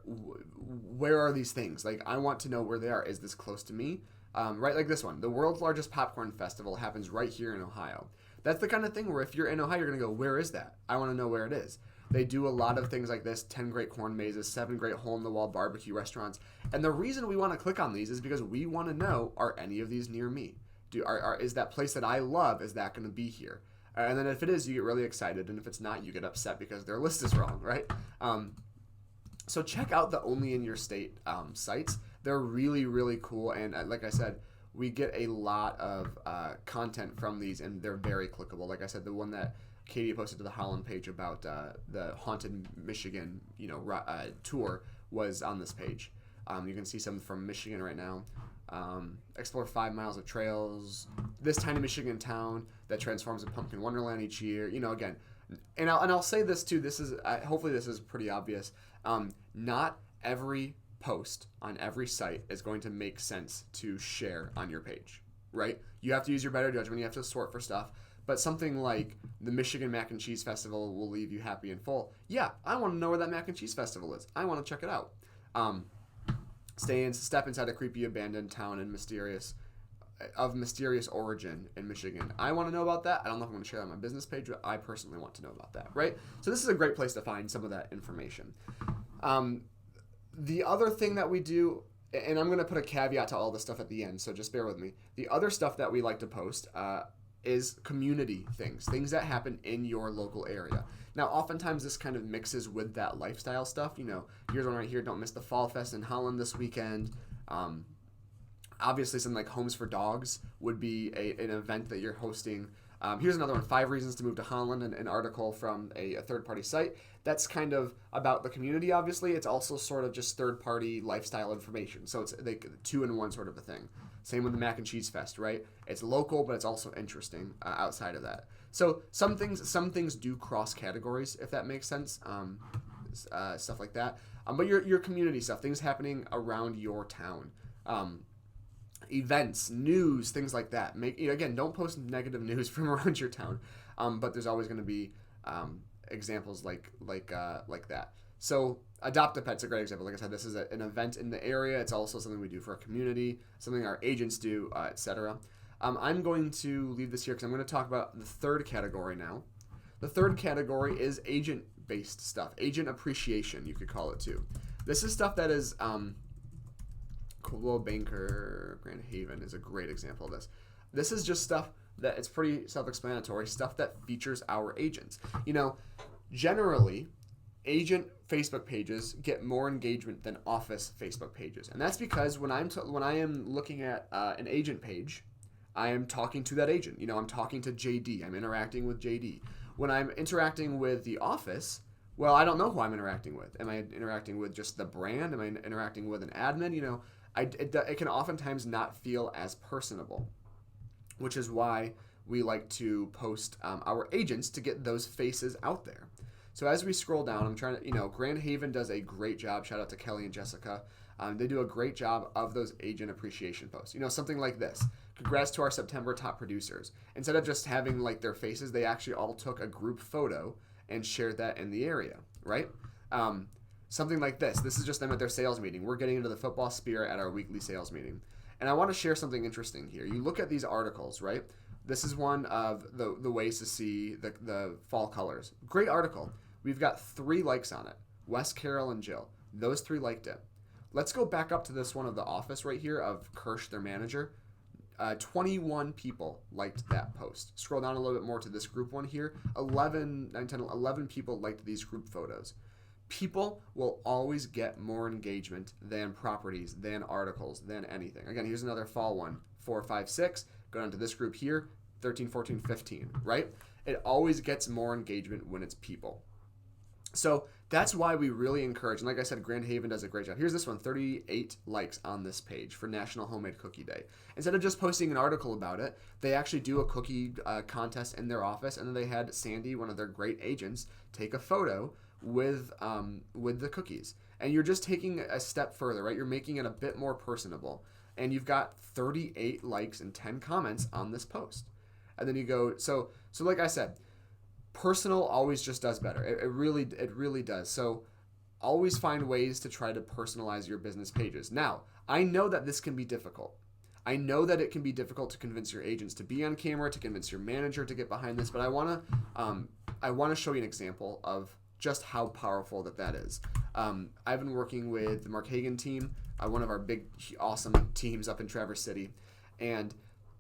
are these things? Like, I want to know where they are. Is this close to me? Right, like this one. The world's largest popcorn festival happens right here in Ohio. That's the kind of thing where if you're in Ohio, you're going to go, where is that? I want to know where it is. They do a lot of things like this, 10 great corn mazes, 7 great hole-in-the-wall barbecue restaurants. And the reason we want to click on these is because we want to know, are any of these near me? Is that place that I love, is that going to be here? And then if it is, you get really excited. And if it's not, you get upset because their list is wrong, right? So check out the Only in Your State sites. They're really, really cool. And like I said, we get a lot of content from these, and they're very clickable. Like I said, the one that Katie posted to the Holland page about the Haunted Michigan, tour was on this page. You can see some from Michigan right now. Explore 5 miles of trails. This tiny Michigan town that transforms a pumpkin wonderland each year. Again, and I'll say this too. This is hopefully this is pretty obvious. Not every post on every site is going to make sense to share on your page, right? You have to use your better judgment. You have to sort for stuff. But something like the Michigan Mac and Cheese Festival will leave you happy and full. Yeah, I want to know where that Mac and Cheese Festival is. I want to check it out. Step inside a creepy abandoned town mysterious origin in Michigan. I want to know about that. I don't know if I'm going to share that on my business page, but I personally want to know about that, right? So this is a great place to find some of that information. The other thing that we do, and I'm going to put a caveat to all this stuff at the end, so just bear with me. The other stuff that we like to post is community things that happen in your local area. Now, oftentimes this kind of mixes with that lifestyle stuff. Here's one right here. Don't miss the Fall Fest in Holland this weekend. Obviously, something like Homes for Dogs would be an event that you're hosting. Here's another one, 5 Reasons to Move to Holland, an article from a third-party site. That's kind of about the community, obviously. It's also sort of just third-party lifestyle information. So it's like 2-in-1 sort of a thing. Same with the Mac and Cheese Fest, right? It's local, but it's also interesting outside of that. So some things do cross categories, if that makes sense. Stuff like that. But your community stuff, things happening around your town. Events, news, things like that. Again, don't post negative news from around your town, but there's always going to be examples like that. So Adopt a Pet's a great example. Like I said, this is an event in the area. It's also something we do for our community, something our agents do, etc. I'm going to leave this here because I'm going to talk about the third category now. The third category is agent-based stuff, agent appreciation, you could call it too. This is stuff that is Coldwell Banker, Grand Haven is a great example of this. This is just stuff that it's pretty self-explanatory, stuff that features our agents. Generally, agent Facebook pages get more engagement than office Facebook pages, and that's because when I am looking at an agent page, I am talking to that agent. I'm talking to JD. I'm interacting with JD. When I'm interacting with the office, well, I don't know who I'm interacting with. Am I interacting with just the brand? Am I interacting with an admin? It can oftentimes not feel as personable, which is why we like to post our agents to get those faces out there. So as we scroll down, I'm trying to, Grand Haven does a great job. Shout out to Kelly and Jessica. They do a great job of those agent appreciation posts. Something like this. Congrats to our September top producers. Instead of just having like their faces, they actually all took a group photo and shared that in the area, right? Something like this. This is just them at their sales meeting. We're getting into the football spirit at our weekly sales meeting. And I want to share something interesting here. You look at these articles, right? This is one of the ways to see the fall colors. Great article. We've got 3 likes on it. Wes, Carol, and Jill. Those 3 liked it. Let's go back up to this one of the office right here of Kirsch, their manager. 21 people liked that post. Scroll down a little bit more to this group one here. 11 people liked these group photos. People will always get more engagement than properties, than articles, than anything. Again, here's another fall one. 4, 5, 6. Go down to this group here. 13, 14, 15, right? It always gets more engagement when it's people. So that's why we really encourage, and like I said, Grand Haven does a great job. Here's this one, 38 likes on this page for National Homemade Cookie Day. Instead of just posting an article about it, they actually do a cookie contest in their office, and then they had Sandy, one of their great agents, take a photo with the cookies. And you're just taking a step further, right? You're making it a bit more personable. And you've got 38 likes and 10 comments on this post. And then you go, so like I said, personal always just does better. It really does. So always find ways to try to personalize your business pages. Now, I know that this can be difficult. I know that it can be difficult to convince your agents to be on camera, to convince your manager to get behind this, but I want to show you an example of just how powerful that is. I've been working with the Mark Hagan team, one of our big, awesome teams up in Traverse City, and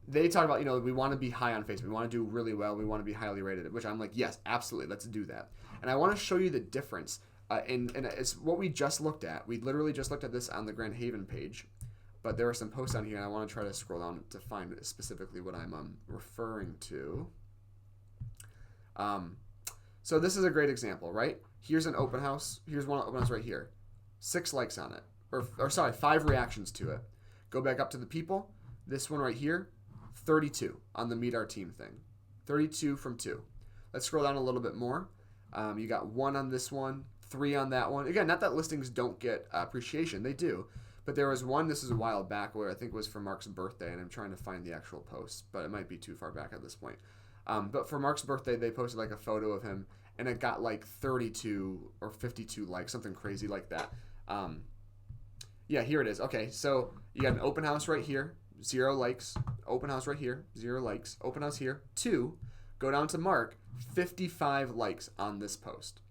they talk about, we want to be high on Facebook. We want to do really well. We want to be highly rated, which I'm like, yes, absolutely. Let's do that. And I want to show you the difference. And it's what we just looked at. We literally just looked at this on the Grand Haven page, but there are some posts on here, and I want to try to scroll down to find specifically what I'm referring to. So this is a great example, right? Here's an open house. Here's one open house right here. 6 likes on it. Or sorry, 5 reactions to it. Go back up to the people. This one right here, 32 on the Meet Our Team thing. 32 from 2. Let's scroll down a little bit more. You got 1 on this one, 3 on that one. Again, not that listings don't get appreciation. They do. But there was one, this is a while back, where I think it was for Mark's birthday, and I'm trying to find the actual post, but it might be too far back at this point. But for Mark's birthday, they posted like a photo of him, and it got like 32 or 52 likes, something crazy like that. Yeah, here it is. Okay, so you got an open house right here, 0 likes. Open house right here, 0 likes. Open house here, 2. Go down to Mark, 55 likes on this post.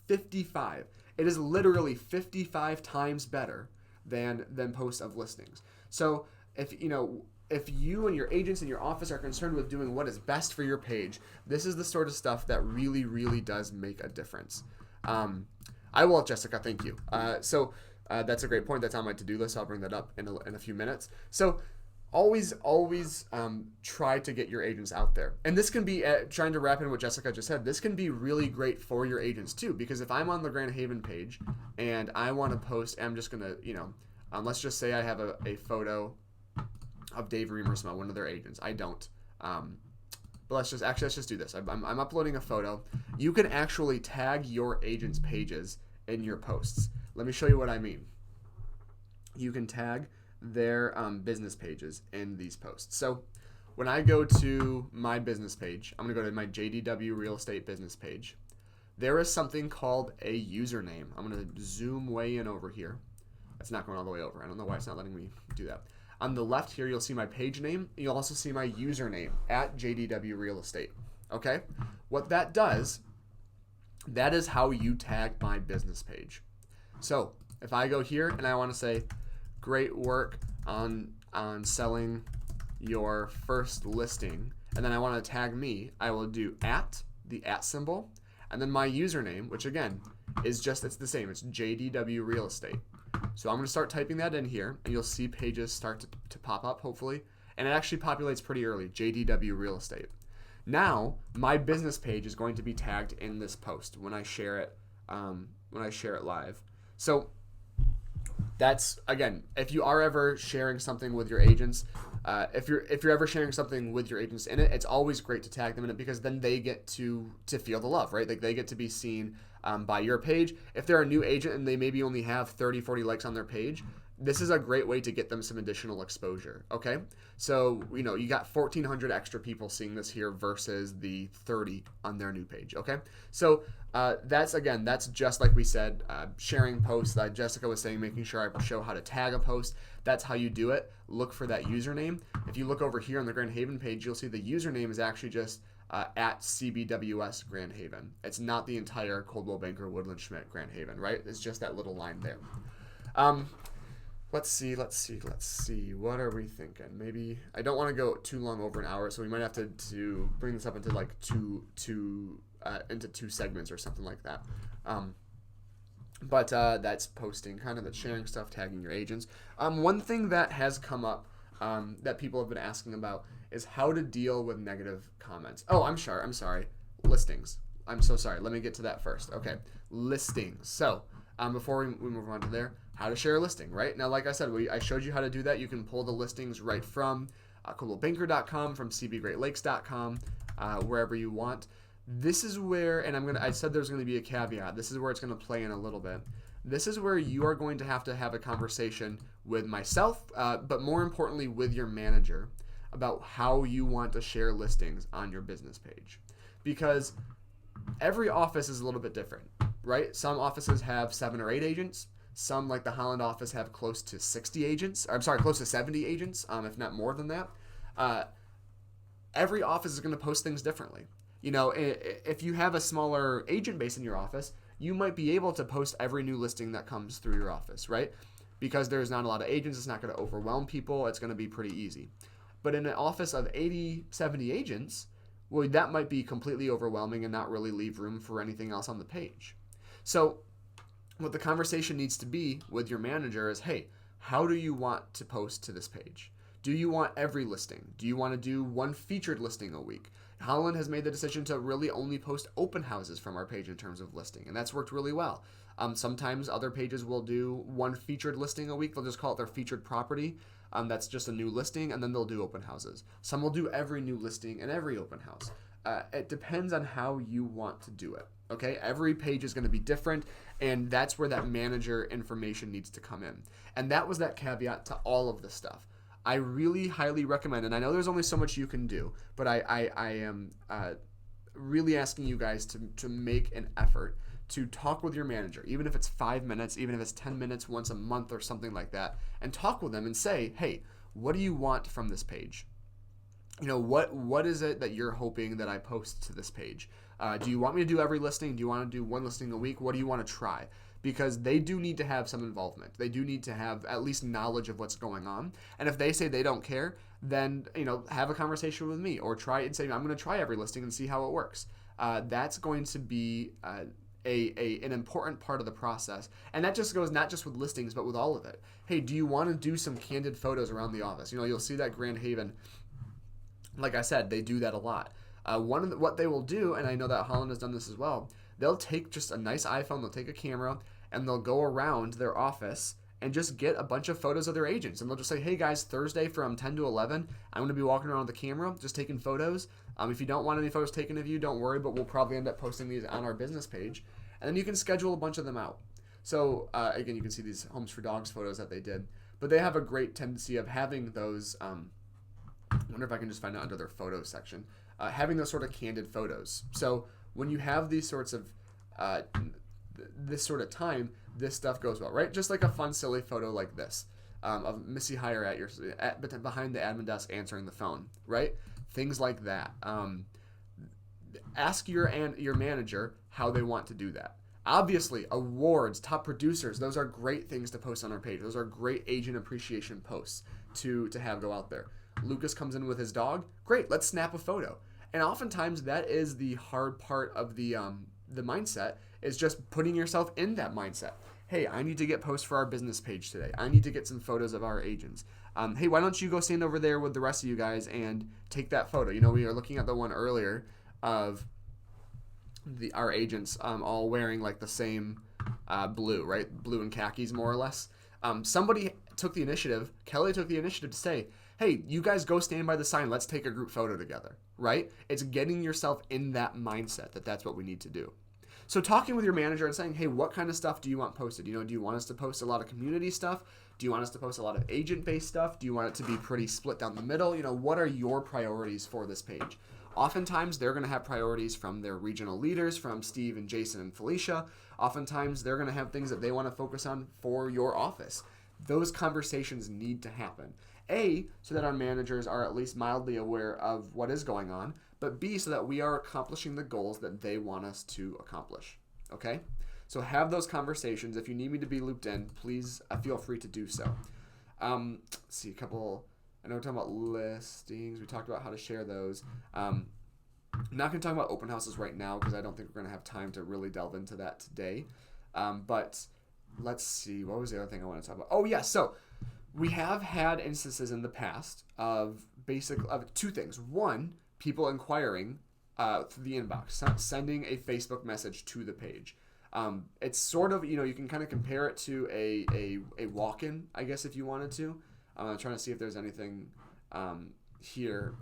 55. It is literally 55 times better than posts of listings. So if you and your agents in your office are concerned with doing what is best for your page, this is the sort of stuff that really, really does make a difference. I will, Jessica. Thank you. So that's a great point. That's on my to-do list. I'll bring that up in a few minutes. So always try to get your agents out there. And this can be, trying to wrap in what Jessica just said, this can be really great for your agents too, because if I'm on the Grand Haven page and I want to post, I'm just going to, let's just say I have a photo of Dave Remersma, one of their agents. I don't. But let's just do this. I'm uploading a photo. You can actually tag your agent's pages in your posts. Let me show you what I mean. You can tag their business pages in these posts. So when I go to my business page, I'm going to go to my JDW Real Estate business page. There is something called a username. I'm going to zoom way in over here. It's not going all the way over. I don't know why it's not letting me do that. On the left here, you'll see my page name. You'll also see my username at JDW Real Estate. Okay? What that does, that is how you tag my business page. So if I go here and I want to say, great work on selling your first listing, and then I want to tag me, I will do the @ symbol, and then my username, which again is it's the same. It's JDW Real Estate. So I'm going to start typing that in here, and you'll see pages start to pop up, hopefully. And it actually populates pretty early, JDW Real Estate. Now, my business page is going to be tagged in this post when I share it live. So that's, again, if you are ever sharing something with your agents, if you're ever sharing something with your agents in it, it's always great to tag them in it, because then they get to feel the love, right? Like they get to be seen by your page. If they're a new agent and they maybe only have 30, 40 likes on their page, this is a great way to get them some additional exposure, okay? So, you got 1,400 extra people seeing this here versus the 30 on their new page, okay? So that's just like we said, sharing posts. Jessica was saying, making sure I show how to tag a post. That's how you do it. Look for that username. If you look over here on the Grand Haven page, you'll see the username is actually just at CBWS Grand Haven. It's not the entire Coldwell Banker Woodland Schmidt Grand Haven, right? It's just that little line there. Let's see. What are we thinking? Maybe I don't want to go too long over an hour, so we might have to bring this up into like into two segments or something like that. But that's posting, kind of the sharing stuff, tagging your agents. One thing that has come up that people have been asking about is how to deal with negative comments. Oh, I'm sorry. Listings. I'm so sorry. Let me get to that first. Okay, listings. So before we move on to there, how to share a listing, right? Now, like I said, I showed you how to do that. You can pull the listings right from ColdwellBanker.com, from CBGreatLakes.com, wherever you want. This is where, and I said there's going to be a caveat. This is where it's going to play in a little bit. This is where you are going to have a conversation with myself, but more importantly with your manager about how you want to share listings on your business page. Because every office is a little bit different, right? Some offices have 7 or 8 agents. Some, like the Holland office, have close to 70 agents, if not more than that. Every office is going to post things differently. If you have a smaller agent base in your office, you might be able to post every new listing that comes through your office, right? Because there's not a lot of agents, it's not going to overwhelm people, it's going to be pretty easy. But in an office of 80, 70 agents, well, that might be completely overwhelming and not really leave room for anything else on the page. So what the conversation needs to be with your manager is, hey, how do you want to post to this page? Do you want every listing? Do you want to do one featured listing a week? Holland has made the decision to really only post open houses from our page in terms of listing, and that's worked really well. Sometimes other pages will do one featured listing a week. They'll just call it their featured property. That's just a new listing, and then they'll do open houses. Some will do every new listing and every open house. It depends on how you want to do it. Okay, every page is going to be different, and that's where that manager information needs to come in. And that was that caveat to all of this stuff. I really highly recommend, and I know there's only so much you can do, but I am really asking you guys to make an effort to talk with your manager, even if it's 5 minutes, even if it's 10 minutes once a month or something like that, and talk with them and say, hey, what do you want from this page? You know, what is it that you're hoping that I post to this page? Do you want me to do every listing? Do you want to do one listing a week? What do you want to try? Because they do need to have some involvement. They do need to have at least knowledge of what's going on. And if they say they don't care, then, you know, have a conversation with me or try and say, I'm going to try every listing and see how it works. That's going to be an important part of the process. And that just goes not just with listings, but with all of it. Hey, do you want to do some candid photos around the office? You know, you'll see that Grand Haven, like I said, they do that a lot. What they will do, and I know that Holland has done this as well, they'll take just a nice iPhone, they'll take a camera, and they'll go around their office and just get a bunch of photos of their agents. And they'll just say, hey guys, Thursday from 10 to 11, I'm going to be walking around with the camera, just taking photos. If you don't want any photos taken of you, don't worry, but we'll probably end up posting these on our business page. And then you can schedule a bunch of them out. So again, you can see these Homes for Dogs photos that they did. But they have a great tendency of having those, I wonder if I can just find it under their photos section, having those sort of candid photos. So when you have these sorts of this sort of time, this stuff goes well, right? Just like a fun, silly photo like this of Missy Hire behind the admin desk answering the phone, right? Things like that. Ask your manager how they want to do that. Obviously, awards, top producers, those are great things to post on our page. Those are great agent appreciation posts to have go out there. Lucas comes in with his dog. Great, let's snap a photo. And oftentimes that is the hard part of the mindset, is just putting yourself in that mindset. Hey, I need to get posts for our business page today. I need to get some photos of our agents. Hey, why don't you go stand over there with the rest of you guys and take that photo? You know, we were looking at the one earlier of our agents all wearing like the same blue, right? Blue and khakis, more or less. Somebody took the initiative, Kelly took the initiative to say, hey, you guys go stand by the sign. Let's take a group photo together, right? It's getting yourself in that mindset that's what we need to do. So talking with your manager and saying, hey, what kind of stuff do you want posted? You know, do you want us to post a lot of community stuff? Do you want us to post a lot of agent-based stuff? Do you want it to be pretty split down the middle? You know, what are your priorities for this page? Oftentimes, they're going to have priorities from their regional leaders, from Steve and Jason and Felicia. Oftentimes, they're going to have things that they want to focus on for your office. Those conversations need to happen. A, so that our managers are at least mildly aware of what is going on, but B, so that we are accomplishing the goals that they want us to accomplish. Okay? So have those conversations. If you need me to be looped in, please feel free to do so. Let's see, a couple... I know we're talking about listings. We talked about how to share those. I'm not going to talk about open houses right now because I don't think we're going to have time to really delve into that today. But let's see. What was the other thing I want to talk about? Oh, yeah. So we have had instances in the past of two things. One, people inquiring through the inbox, sending a Facebook message to the page. It's sort of, you know, you can kind of compare it to a walk-in, I guess, if you wanted to. I'm trying to see if there's anything here,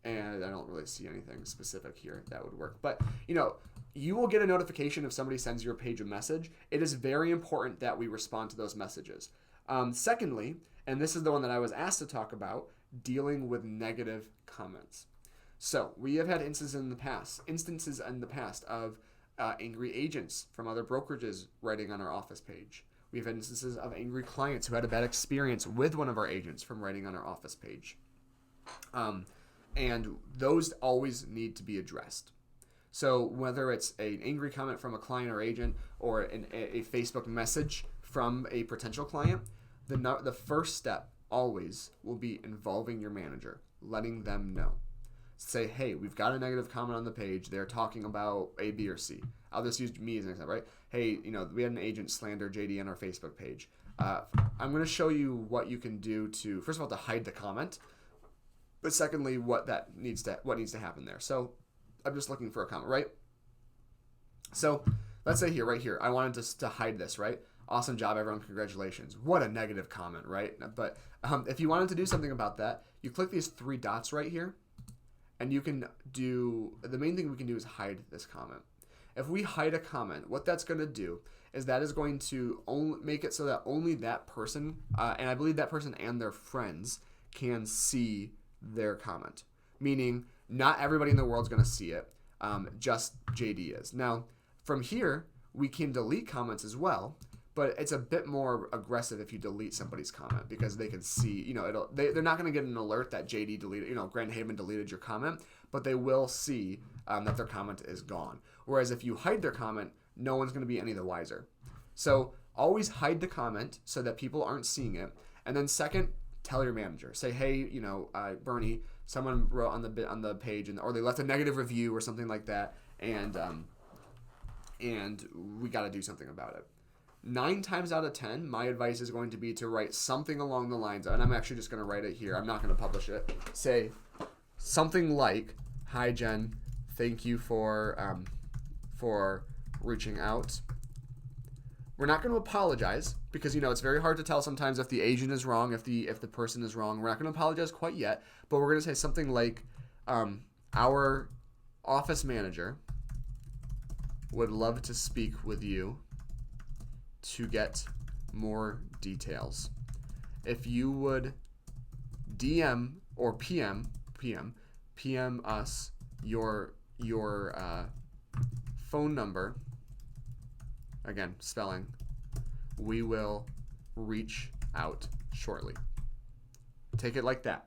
and I don't really see anything specific here that would work. But, you know, you will get a notification if somebody sends your page a message. It is very important that we respond to those messages. Secondly, and this is the one that I was asked to talk about, dealing with negative comments. So we have had instances in the past of angry agents from other brokerages writing on our office page. We've had instances of angry clients who had a bad experience with one of our agents from writing on our office page. And those always need to be addressed. So whether it's an angry comment from a client or agent or a Facebook message from a potential client, the first step always will be involving your manager, letting them know. Say, hey, we've got a negative comment on the page. They're talking about A, B, or C. I'll just use me as an example, right? Hey, you know, we had an agent slander JD on our Facebook page. I'm going to show you what you can do to, first of all, to hide the comment. but secondly, what needs to happen there. So I'm just looking for a comment, right? So let's say here, right here, I wanted to hide this, right? Awesome job, everyone. Congratulations. What a negative comment, right? But if you wanted to do something about that, you click these three dots right here, and you can do, the main thing we can do is hide this comment. If we hide a comment, what that's going to do is that is going to only make it so that only that person, and I believe that person and their friends, can see their comment. Meaning, not everybody in the world is going to see it, just JD is. Now, from here, we can delete comments as well, but it's a bit more aggressive if you delete somebody's comment because they can see, they're not going to get an alert that JD deleted, Grand Haven deleted your comment, but they will see that their comment is gone. Whereas if you hide their comment, no one's going to be any the wiser. So always hide the comment so that people aren't seeing it. And then second, tell your manager. Say, hey, Bernie, someone wrote on the page, or they left a negative review or something like that, and we got to do something about it. 9 times out of 10, my advice is going to be to write something along the lines, and I'm actually just going to write it here. I'm not going to publish it. Say something like, "Hi Jen, thank you for reaching out." We're not going to apologize because it's very hard to tell sometimes if the agent is wrong, if the person is wrong. We're not going to apologize quite yet, but we're going to say something like, "Our office manager would love to speak with you to get more details. If you would DM or PM us your phone number," again, spelling, "we will reach out shortly." Take it like that.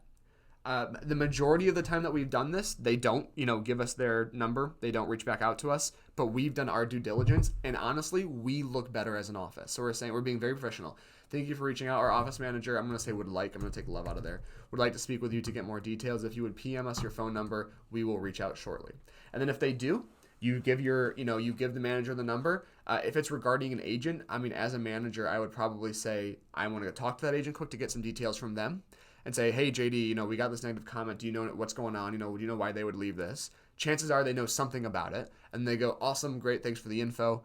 The majority of the time that we've done this, they don't, give us their number. They don't reach back out to us, but we've done our due diligence, and honestly, we look better as an office. So we're being very professional. "Thank you for reaching out. Our office manager," I'm going to say I'm going to take love out of there, "would like to speak with you to get more details. If you would PM us your phone number, we will reach out shortly." And then if they do, you give the manager the number. If it's regarding an agent, as a manager, I would probably say, I want to talk to that agent quick to get some details from them. And say, "Hey JD, we got this negative comment. Do you know what's going on? Do you know why they would leave this?" Chances are they know something about it, and they go, "Awesome, great, thanks for the info.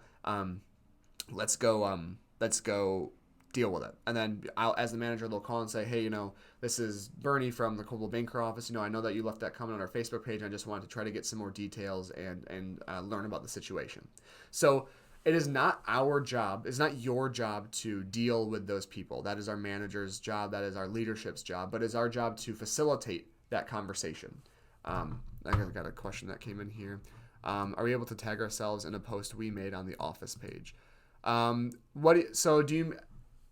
Let's go deal with it." And then as the manager, they'll call and say, "Hey, this is Bernie from the Coldwell Banker office. I know that you left that comment on our Facebook page. I just wanted to try to get some more details and learn about the situation." So it is not our job. It's not your job to deal with those people. That is our manager's job. That is our leadership's job. But it's our job to facilitate that conversation. I got a question that came in here. Are we able to tag ourselves in a post we made on the office page? Can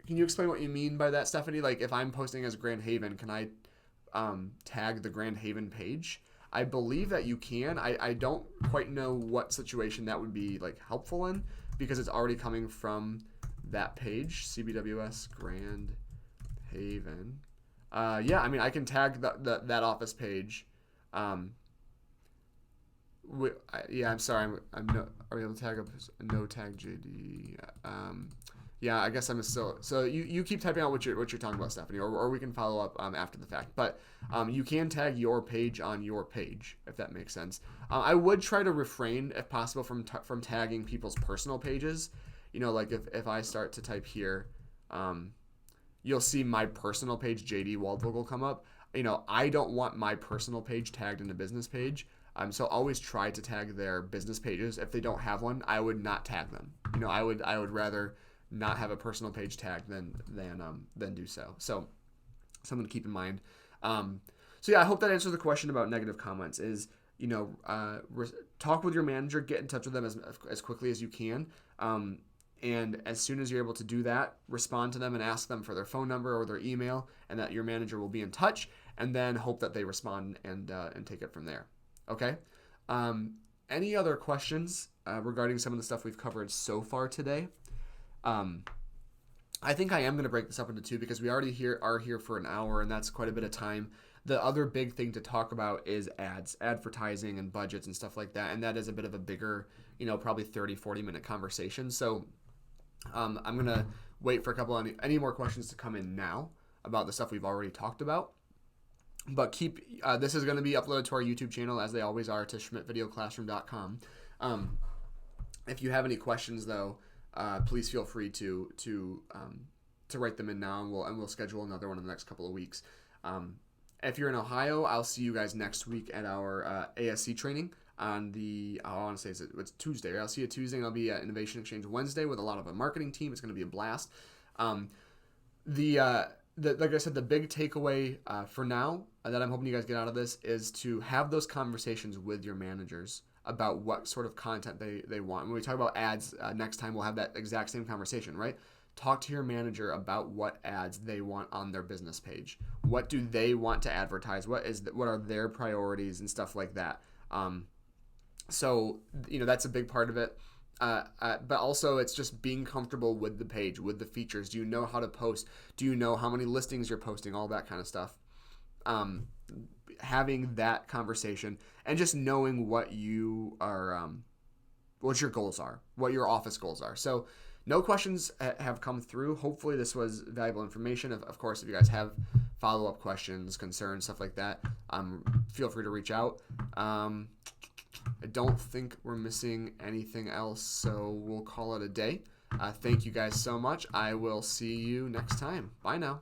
you explain what you mean by that, Stephanie? Like, if I'm posting as Grand Haven, can I tag the Grand Haven page? I believe that you can. I don't quite know what situation that would be helpful in because it's already coming from that page, CBWS Grand Haven. I can tag that office page. I'm sorry. Are we able to tag a no tag JD? I guess I'm still. So you keep typing out what you're talking about, Stephanie, or we can follow up after the fact. But you can tag your page on your page if that makes sense. I would try to refrain if possible from tagging people's personal pages. If I start to type here, you'll see my personal page, JD Waldvogel, come up. I don't want my personal page tagged in a business page. So always try to tag their business pages. If they don't have one, I would not tag them. I would rather not have a personal page tagged than do so. So something to keep in mind. I hope that answers the question about negative comments. Is talk with your manager, get in touch with them as quickly as you can. And as soon as you're able to do that, respond to them and ask them for their phone number or their email, and that your manager will be in touch. And then hope that they respond and take it from there. Okay. Any other questions regarding some of the stuff we've covered so far today? I think I am going to break this up into two because we already are here for an hour, and that's quite a bit of time. The other big thing to talk about is advertising and budgets and stuff like that, and that is a bit of a bigger, probably 30, 40-minute conversation. So I'm going to wait for any more questions to come in now about the stuff we've already talked about. But this is going to be uploaded to our YouTube channel, as they always are, to schmidtvideoclassroom.com. If you have any questions, though, please feel free to write them in now, and we'll schedule another one in the next couple of weeks. If you're in Ohio, I'll see you guys next week at our ASC training on I want to say it's Tuesday. Right? I'll see you Tuesday, and I'll be at Innovation Exchange Wednesday with a lot of a marketing team. It's going to be a blast. Like I said, the big takeaway for now that I'm hoping you guys get out of this is to have those conversations with your managers about what sort of content they want. When we talk about ads next time, we'll have that exact same conversation, right? Talk to your manager about what ads they want on their business page. What do they want to advertise? What are their priorities and stuff like that? So that's a big part of it. But also, it's just being comfortable with the page, with the features. Do you know how to post? Do you know how many listings you're posting? All that kind of stuff. Having that conversation and just knowing what you are, what your goals are, what your office goals are. So no questions have come through. Hopefully this was valuable information. Of course, if you guys have follow-up questions, concerns, stuff like that, feel free to reach out. I don't think we're missing anything else, so we'll call it a day. Thank you guys so much. I will see you next time. Bye now.